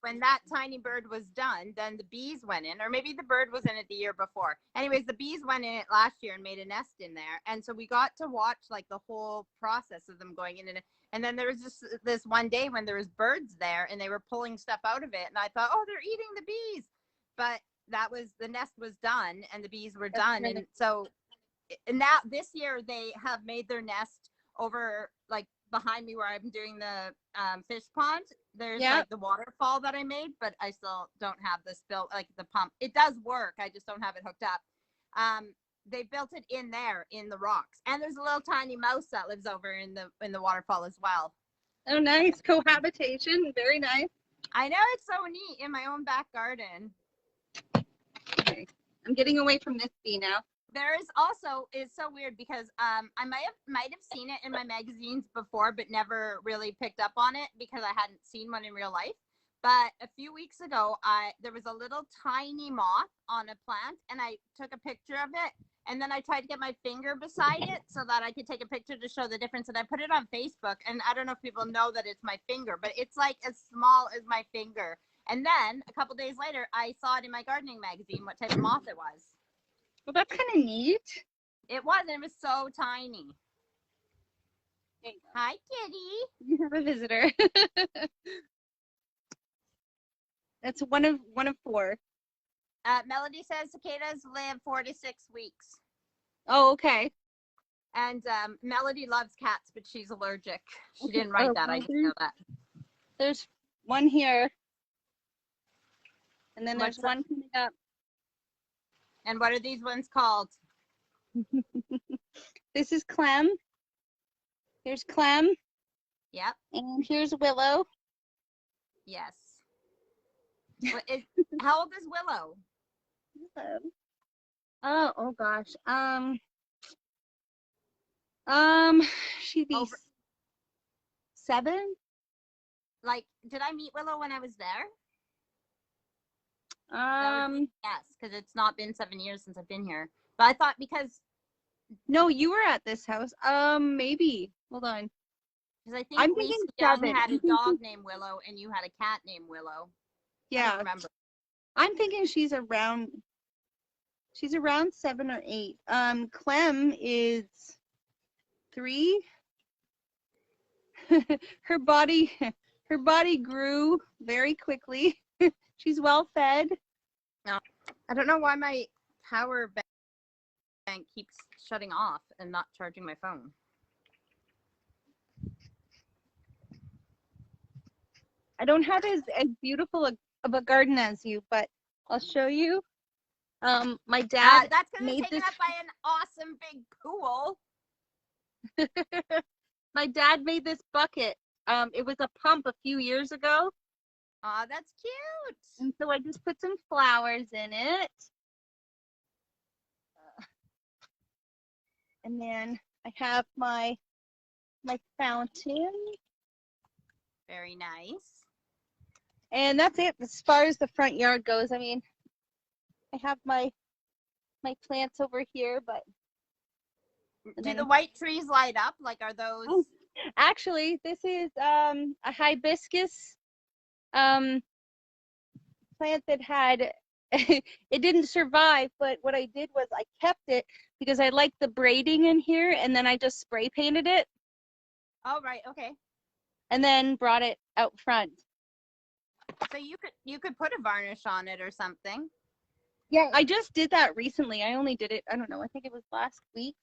when that tiny bird was done, then the bees went in, or maybe the bird was in it the year before. Anyways, the bees went in it last year and made a nest in there, and so we got to watch like the whole process of them going in. And then there was just this one day when there was birds there and they were pulling stuff out of it, and I thought, oh, they're eating the bees, but the nest was done and the bees were done. And so now this year they have made their nest over like behind me where I'm doing the fish pond. There's like the waterfall that I made, but I still don't have this built, like the pump. It does work, I just don't have it hooked up. They built it in there in the rocks, and there's a little tiny mouse that lives over in the waterfall as well. Oh, nice. Cohabitation, very nice. I know, it's so neat in my own back garden. Okay. I'm getting away from this bee now. There is also, it's so weird because I might have seen it in my magazines before, but never really picked up on it because I hadn't seen one in real life. But a few weeks ago, there was a little tiny moth on a plant, and I took a picture of it. And then I tried to get my finger beside it so that I could take a picture to show the difference. And I put it on Facebook. And I don't know if people know that it's my finger, but it's like as small as my finger. And then a couple days later, I saw it in my gardening magazine what type of moth it was. Well, that's kind of neat. It was, and it was so tiny. Hi, kitty. You have a visitor. That's one of 4. Melody says cicadas live 4 to 6 weeks. Oh, okay. And Melody loves cats, but she's allergic. She didn't write that. I didn't know that. There's one here. And then there's What's one coming up. And what are these ones called? This is Clem. Here's Clem. Yep. And here's Willow. Yes. How old is Willow? Oh gosh. She'd be 7. Like, did I meet Willow when I was there? Yes, because it's not been 7 years since I've been here. But I thought because no, you were at this house. Maybe. Hold on. Because I think I'm Lisa thinking Young 7. had a dog named Willow and you had a cat named Willow. I Yeah. don't remember. I'm thinking she's around 7 or 8. Clem is 3. her body grew very quickly. She's well fed. No, I don't know why my power bank keeps shutting off and not charging my phone. I don't have as beautiful of a garden as you, but I'll show you. My dad that's because made it's taken this. up by an awesome big pool. My dad made this bucket. It was a pump a few years ago. Aw, that's cute. And so I just put some flowers in it. And then I have my fountain. Very nice. And that's it as far as the front yard goes. I mean, I have my plants over here, but do the white trees light up? Like, are those? Oh, actually, this is a hibiscus plant that had it didn't survive, but what I did was I kept it because I like the braiding in here, and then I just spray painted it. Oh, right. Okay. And then brought it out front. So you could put a varnish on it or something. Yeah, I just did that recently. I only did it, I don't know, I think it was last week.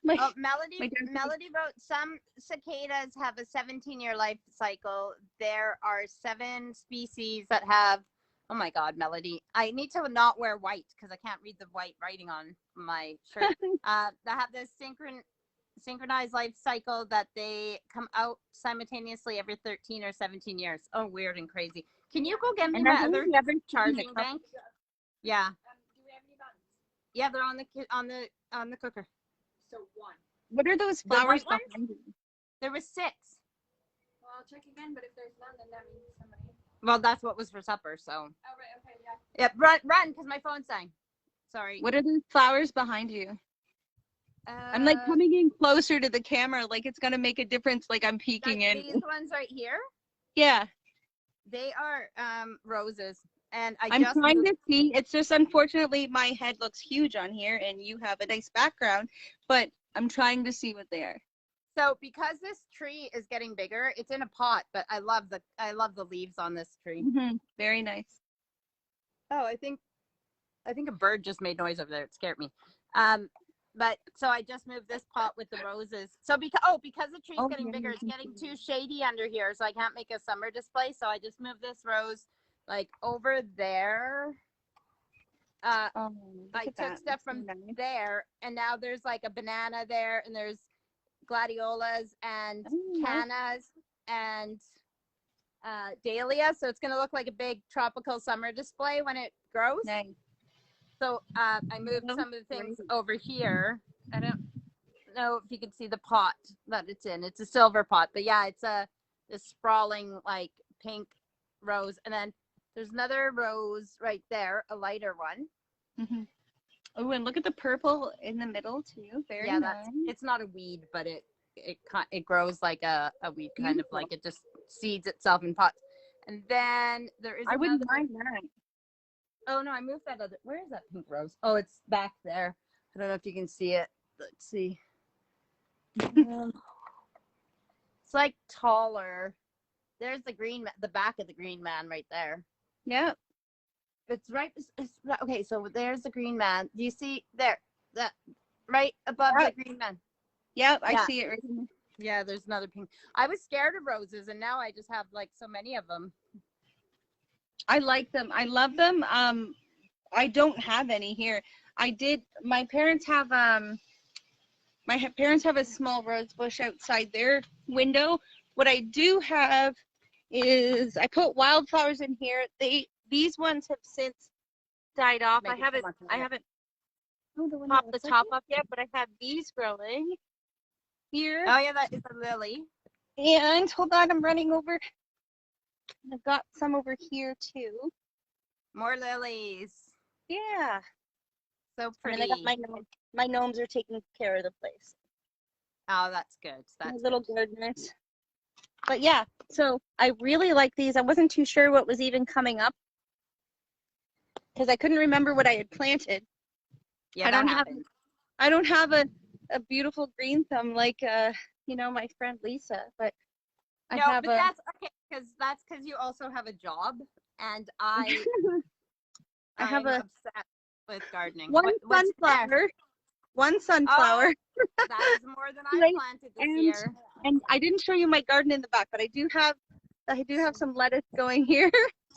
Melody wrote some cicadas have a 17-year life cycle. There are 7 species that have, oh my God, Melody, I need to not wear white because I can't read the white writing on my shirt. That have this synchronized life cycle that they come out simultaneously every 13 or 17 years. Oh, weird and crazy. Can you go get me my other charging bank? Yeah. Do we have any buns? Yeah, they're on the cooker. So 1. What are those flowers behind you? There was 6. Well, I'll check again, but if there's none, then that means somebody. Well, that's what was for supper, so. Oh, right, okay, yeah. Yep, run, because my phone's dying. Sorry. What are those flowers behind you? I'm like coming in closer to the camera, like it's gonna make a difference, like I'm peeking in. These ones right here? Yeah. They are roses. And I'm trying to see. It's just unfortunately my head looks huge on here and you have a nice background, but I'm trying to see what they are. So because this tree is getting bigger, it's in a pot, but I love the leaves on this tree. Mm-hmm. Very nice. Oh, I think a bird just made noise over there. It scared me. But so I just moved this pot with the roses. So because the tree's getting bigger, it's getting too shady under here, so I can't make a summer display. So I just moved this rose like over there. I took stuff from there, and now there's like a banana there, and there's gladiolas and cannas and dahlia. So it's gonna look like a big tropical summer display when it grows. Nice. So I moved some of the things over here. I don't know if you can see the pot that it's in. It's a silver pot, but yeah, it's this sprawling like pink rose, and then there's another rose right there, a lighter one. Mm-hmm. Oh, and look at the purple in the middle too. Very nice. It's not a weed, but it grows like a weed, kind of like it just seeds itself in pots. And then there is I wouldn't mind that. Oh no, I moved that other. Where is that pink rose? Oh, it's back there. I don't know if you can see it. Let's see. It's like taller. There's the green, the back of the green man right there. Yeah. It's right. Okay, so there's the green man. Do you see there? That right above the green man. Yep, I see it right here. Yeah, there's another pink. I was scared of roses, and now I just have like so many of them. I like them. I love them. I don't have any here. My parents have a small rose bush outside their window. What I do have is I put wildflowers in here. These ones have since died off. I haven't popped the top off yet, but I have these growing here. Oh yeah, that is a lily. And hold on, I'm running over. I've got some over here too. More lilies. Yeah. So pretty. And I got my gnomes are taking care of the place. Oh, that's good. That's my little gardeners. But yeah, so I really like these. I wasn't too sure what was even coming up because I couldn't remember what I had planted. Yeah, I don't have a beautiful green thumb like my friend Lisa, but that's okay because you also have a job, and I'm obsessed with gardening. One sunflower. Oh, that is more than I planted this year. And I didn't show you my garden in the back, but I do have some lettuce going here.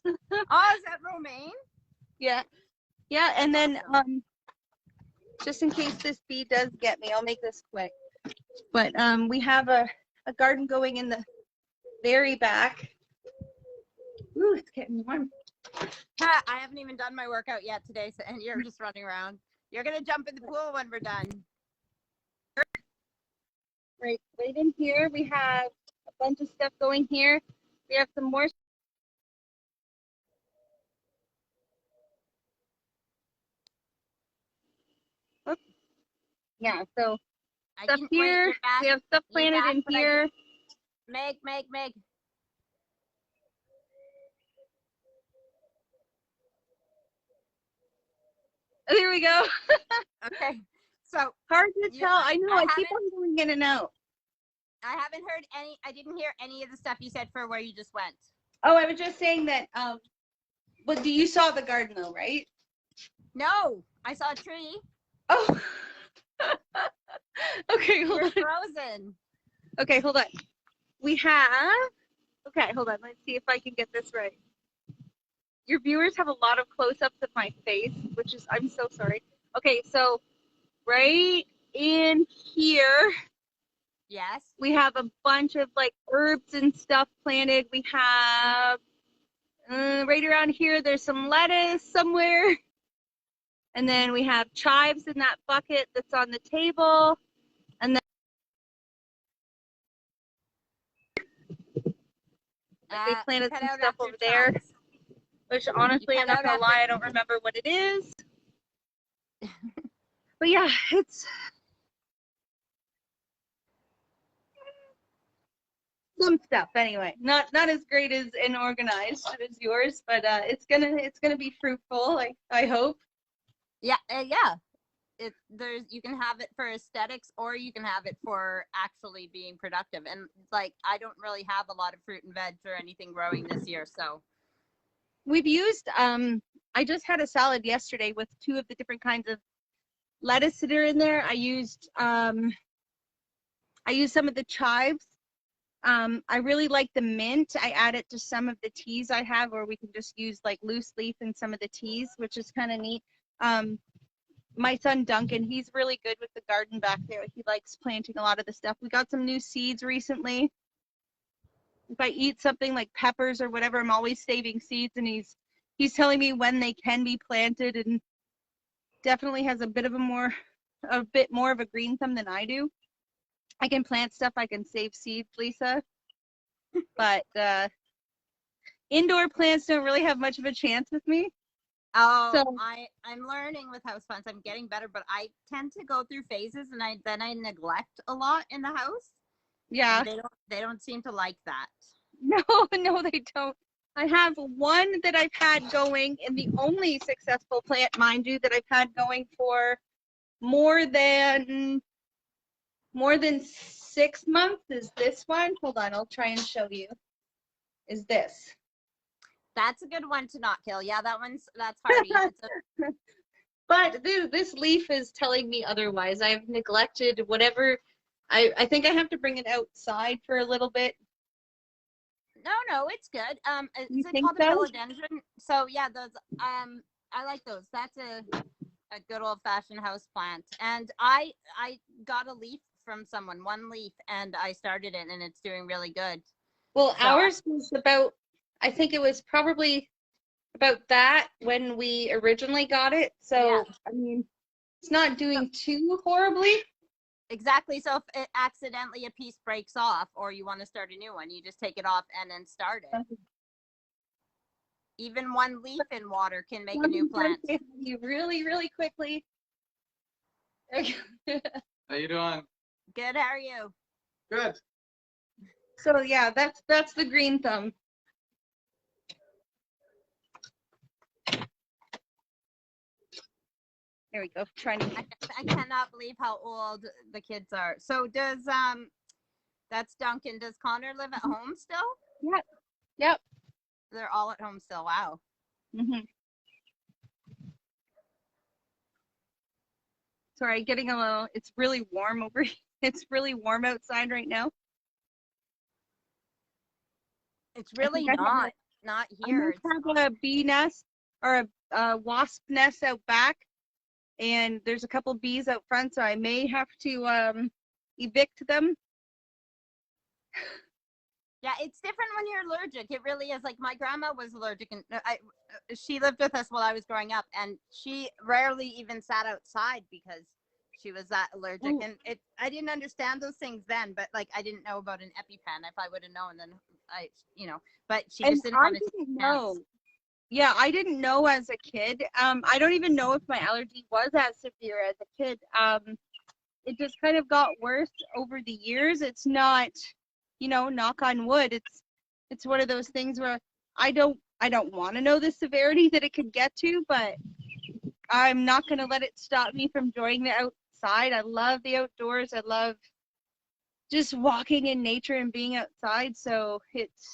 Oh, is that romaine? Yeah. Yeah, and then just in case this bee does get me, I'll make this quick. But we have a garden going in the very back. Ooh, it's getting warm. I haven't even done my workout yet today, and you're just running around. You're gonna jump in the pool when we're done. Right in here, we have a bunch of stuff going here. We have some more. Oops. Yeah, so stuff here. We have stuff planted in here. Meg. There we go. Okay. So hard to tell. I know. I keep on going in and out. I didn't hear any of the stuff you said for where you just went. Oh, I was just saying that. But you saw the garden though, right? No, I saw a tree. Oh. Okay, hold on. Frozen. Okay, hold on. We have. Okay, hold on. Let's see if I can get this right. Your viewers have a lot of close-ups of my face, which is, I'm so sorry. Okay, so right in here, yes, we have a bunch of like herbs and stuff planted. We have right around here, there's some lettuce somewhere. And then we have chives in that bucket that's on the table. And then they planted some stuff over there. Which honestly, I'm not gonna lie, I don't remember what it is. But yeah, it's some stuff anyway. Not as great as and organized as yours, but it's gonna be fruitful. I hope. Yeah, you can have it for aesthetics, or you can have it for actually being productive. And like, I don't really have a lot of fruit and veg or anything growing this year, so. We've used, I just had a salad yesterday with 2 of the different kinds of lettuce that are in there. I used some of the chives. I really like the mint. I add it to some of the teas I have, or we can just use like loose leaf in some of the teas, which is kind of neat. My son Duncan, he's really good with the garden back there. He likes planting a lot of the stuff. We got some new seeds recently. If I eat something like peppers or whatever, I'm always saving seeds, and he's telling me when they can be planted, and definitely has a bit more of a green thumb than I do. I can plant stuff, I can save seeds, Lisa, but indoor plants don't really have much of a chance with me. Oh, So I'm learning with houseplants. I'm getting better, but I tend to go through phases, and I neglect a lot in the house. yeah, And they don't seem to like that. no, they don't. I have one that I've had going, and the only successful plant, mind you, that I've had going for more than 6 months is this one. Hold on, I'll try and show you. Is this. That's a good one to not kill. Yeah, that's hardy. But this leaf is telling me otherwise. I've neglected whatever. I think I have to bring it outside for a little bit. No, it's good. You Is it think called a so? philodendron? So yeah, those I like those. That's a good old fashioned house plant. And I got a leaf from someone, one leaf, and I started it, and it's doing really good. Well, So ours was about, I think it was probably about that when we originally got it. So, yeah. I mean, it's not doing too horribly. Exactly. So if it accidentally a piece breaks off, or you want to start a new one, you just take it off and then start it. Even one leaf in water can make a new plant. You really, really quickly. How you doing? Good. How are you? Good. So yeah, that's the green thumb. There we go. Trying to. I cannot believe how old the kids are. So does that's Duncan. Does Connor live at home still? Yep. Yep. They're all at home still. Wow. Mhm. Sorry, getting a little. It's really warm over here. It's really warm outside right now. It's really not here. I have a bee nest or a wasp nest out back, and there's a couple bees out front, so I may have to evict them. Yeah, it's different when you're allergic. It really is. Like my grandma was allergic, and she lived with us while I was growing up, and she rarely even sat outside because she was that allergic. Ooh. And I didn't understand those things then, but like I didn't know about an EpiPen. If I would have known, then but she just didn't want to take know. Yeah, I didn't know as a kid. I don't even know if my allergy was as severe as a kid. It just kind of got worse over the years. It's not, knock on wood. It's one of those things where I don't want to know the severity that it could get to, but I'm not going to let it stop me from enjoying the outside. I love the outdoors. I love just walking in nature and being outside. So it's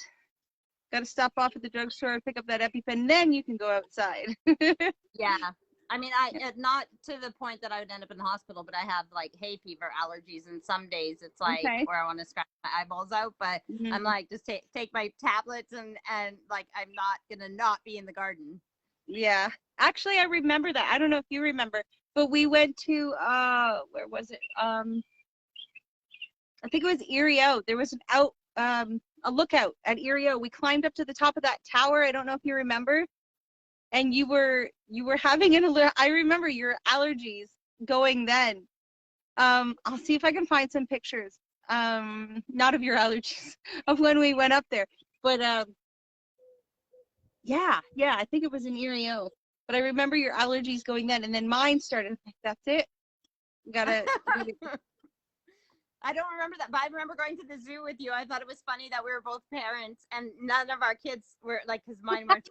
got to stop off at the drugstore and pick up that EpiPen, then you can go outside. Yeah. I mean, not to the point that I would end up in the hospital, but I have like hay fever allergies, and some days it's like where I want to scratch my eyeballs out. But I'm like, just take my tablets and like I'm not gonna not be in the garden. Yeah, actually, I remember that. I don't know if you remember, but we went to where was it? I think it was RHwL. There was a lookout at RHwL. We climbed up to the top of that tower. I don't know if you remember. And you were having I remember your allergies going then. I'll see if I can find some pictures. Not of your allergies, of when we went up there. But yeah, I think it was in RHwL. But I remember your allergies going then, and then mine started. That's it. Gotta. I don't remember that, but I remember going to the zoo with you. I thought it was funny that we were both parents and none of our kids were like, because mine weren't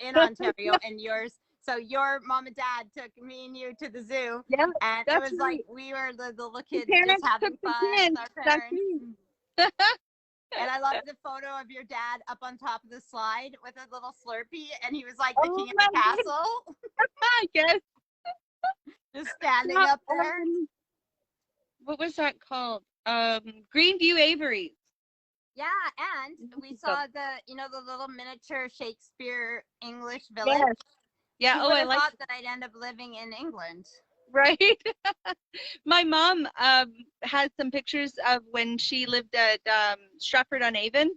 in Ontario and yours. So your mom and dad took me and you to the zoo. Yeah, and it was like we were the little kids just having fun with our parents. And I love the photo of your dad up on top of the slide with a little Slurpee, and he was like the king of the castle. I guess. Just standing up there. What was that called? Greenview Avery. Yeah, and we saw the little miniature Shakespeare English village. Yes. Yeah. Who would I have like thought that I'd end up living in England. Right. My mom has some pictures of when she lived at Stratford-on-Avon.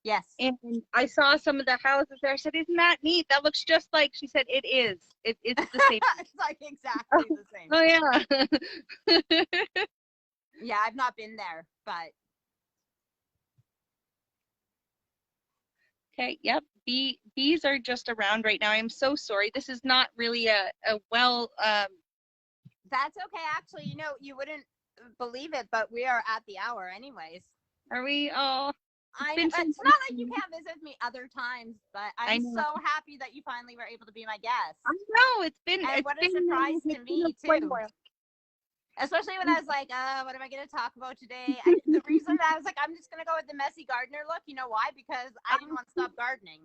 Yes. And I saw some of the houses there. I said, "Isn't that neat? That looks just like." She said, "It is. It's the same." It's like exactly the same. Oh yeah. Yeah, I've not been there, but Okay. Yep. Bees are just around right now. I'm so sorry. This is not really a well. that's okay. Actually, you wouldn't believe it, but we are at the hour anyways. Are we? Oh. I know. been It's so not like nice. you can't visit with me other times, but I I'm know. so happy that you finally were able to be my guest. I know. It's been. And It's what a been, surprise to it's been me, quite a too. while. Especially when I was like, what am I going to talk about today? The reason I was like, I'm just going to go with the messy gardener look. You know why? Because I didn't want to stop gardening.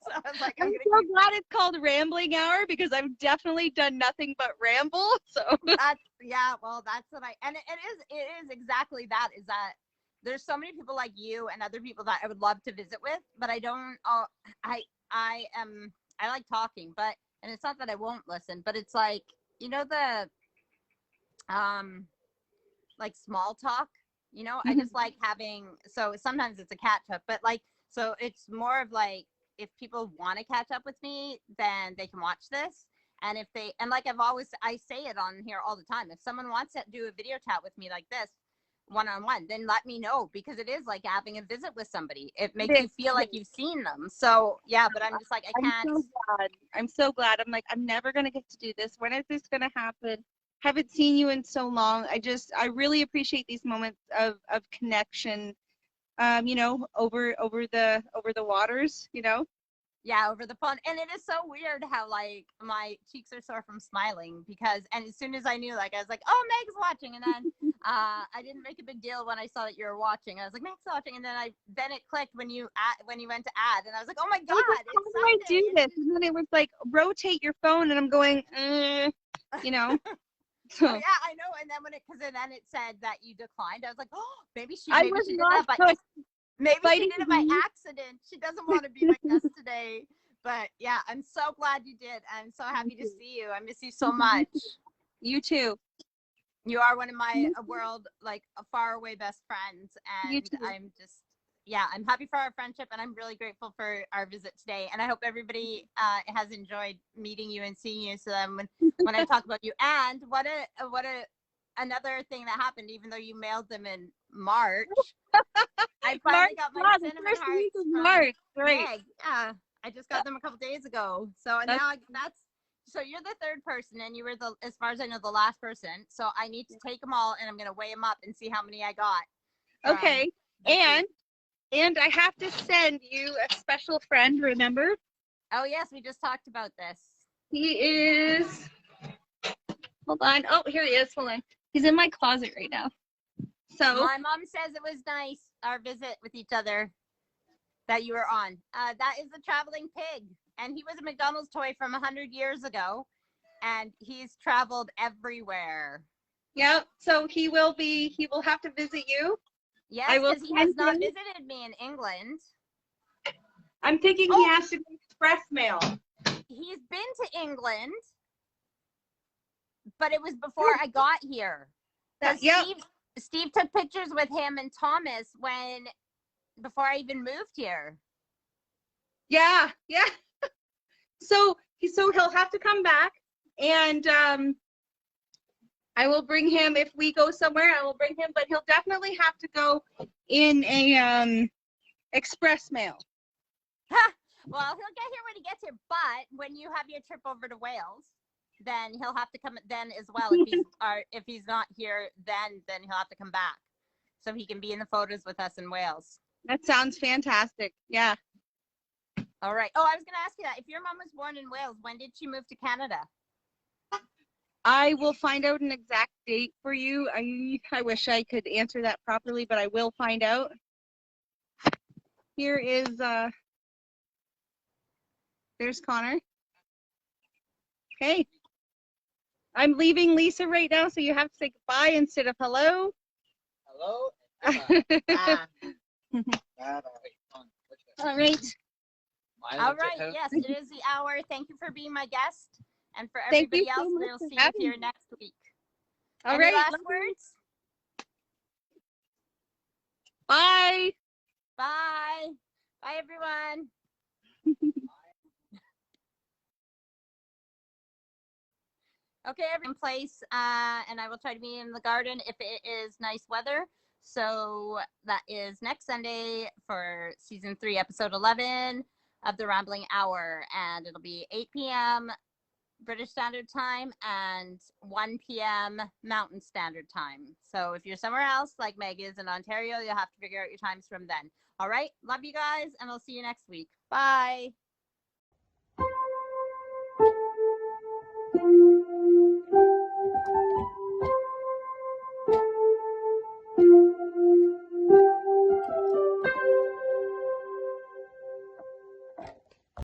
So I was like, I'm so glad it's called Rambling Hour because I've definitely done nothing but ramble. So that's what and it is exactly that, is that there's so many people like you and other people that I would love to visit with, but I don't, I like talking, but, and it's not that I won't listen, but it's like, the, like small talk, I just like having, so sometimes it's a catch up, but like, so it's more of like, if people want to catch up with me, then they can watch this. And if they, and like I say it on here all the time, if someone wants to do a video chat with me like this, one-on-one, then let me know, because it is like having a visit with somebody. It makes you feel like you've seen them. So yeah, but I'm just like, I can't. I'm so glad. I'm so glad. I'm like, I'm never going to get to do this. When is this going to happen? Haven't seen you in so long. I really appreciate these moments of connection, over the waters, Yeah, over the phone. And it is so weird how like my cheeks are sore from smiling, because, and as soon as I knew, like, I was like, oh, Meg's watching. And then I didn't make a big deal when I saw that you were watching. I was like, Meg's watching. And then it clicked when you went to add, and I was like, oh my God, how it's do I Sunday. do this? And then it was like, rotate your phone, and I'm going, So Oh yeah, I know. And then because then it said that you declined, I was like, oh, maybe she I did was that by not maybe she fighting did it by me. accident. She doesn't want to be my guest today. But yeah, I'm so glad you did. I'm so happy to see you. I miss you so much. You too. You are one of my world, like, far away best friends. You And too. I'm just, yeah, I'm happy for our friendship, and I'm really grateful for our visit today. And I hope everybody has enjoyed meeting you and seeing you. So then when I talk about you, and what another thing that happened, even though you mailed them in March, I finally got my cinnamon first hearts week of from March, right? Meg. Yeah, I just got them a couple days ago. So now so you're the third person, and you were as far as I know, the last person. So I need to take them all, and I'm gonna weigh them up and see how many I got. Okay, and I have to send you a special friend. Remember? Oh yes, we just talked about this. He is. Hold on. Oh, here he is. Hold on. He's in my closet right now. So My mom says it was nice, our visit with each other that you were on. That is the traveling pig, and he was a McDonald's toy from 100 years ago, and he's traveled everywhere. yeah. So he will have to visit you. Yes, because he has not visited me in England. I'm thinking he has to go express mail. He's been to England, but it was before I got here. Yeah. Steve took pictures with him and Thomas before I even moved here. Yeah. So he'll have to come back, and I will bring him if we go somewhere. I will bring him, but he'll definitely have to go in a express mail. Well, he'll get here when he gets here, but when you have your trip over to Wales, then he'll have to come then as well. If he's not here, then he'll have to come back, so he can be in the photos with us in Wales. That sounds fantastic. Yeah. All right. Oh, I was going to ask you that. If your mom was born in Wales, when did she move to Canada? I will find out an exact date for you. I wish I could answer that properly, but I will find out. Here is there's Connor. Okay. I'm leaving Lisa right now, so you have to say goodbye instead of hello. Hello. All right. All right. Yes, it is the hour. Thank you for being my guest, and for everybody else, we'll see you here next week. All right. Last words? Bye. Bye. Bye, everyone. Okay, every place, and I will try to be in the garden if it is nice weather. So that is next Sunday for season 3, episode 11 of the Rambling Hour, and it'll be 8 p.m. British Standard Time and 1 p.m. Mountain Standard Time. So if you're somewhere else, like Meg is in Ontario, you'll have to figure out your times from then. All right, love you guys, and I'll see you next week. Bye.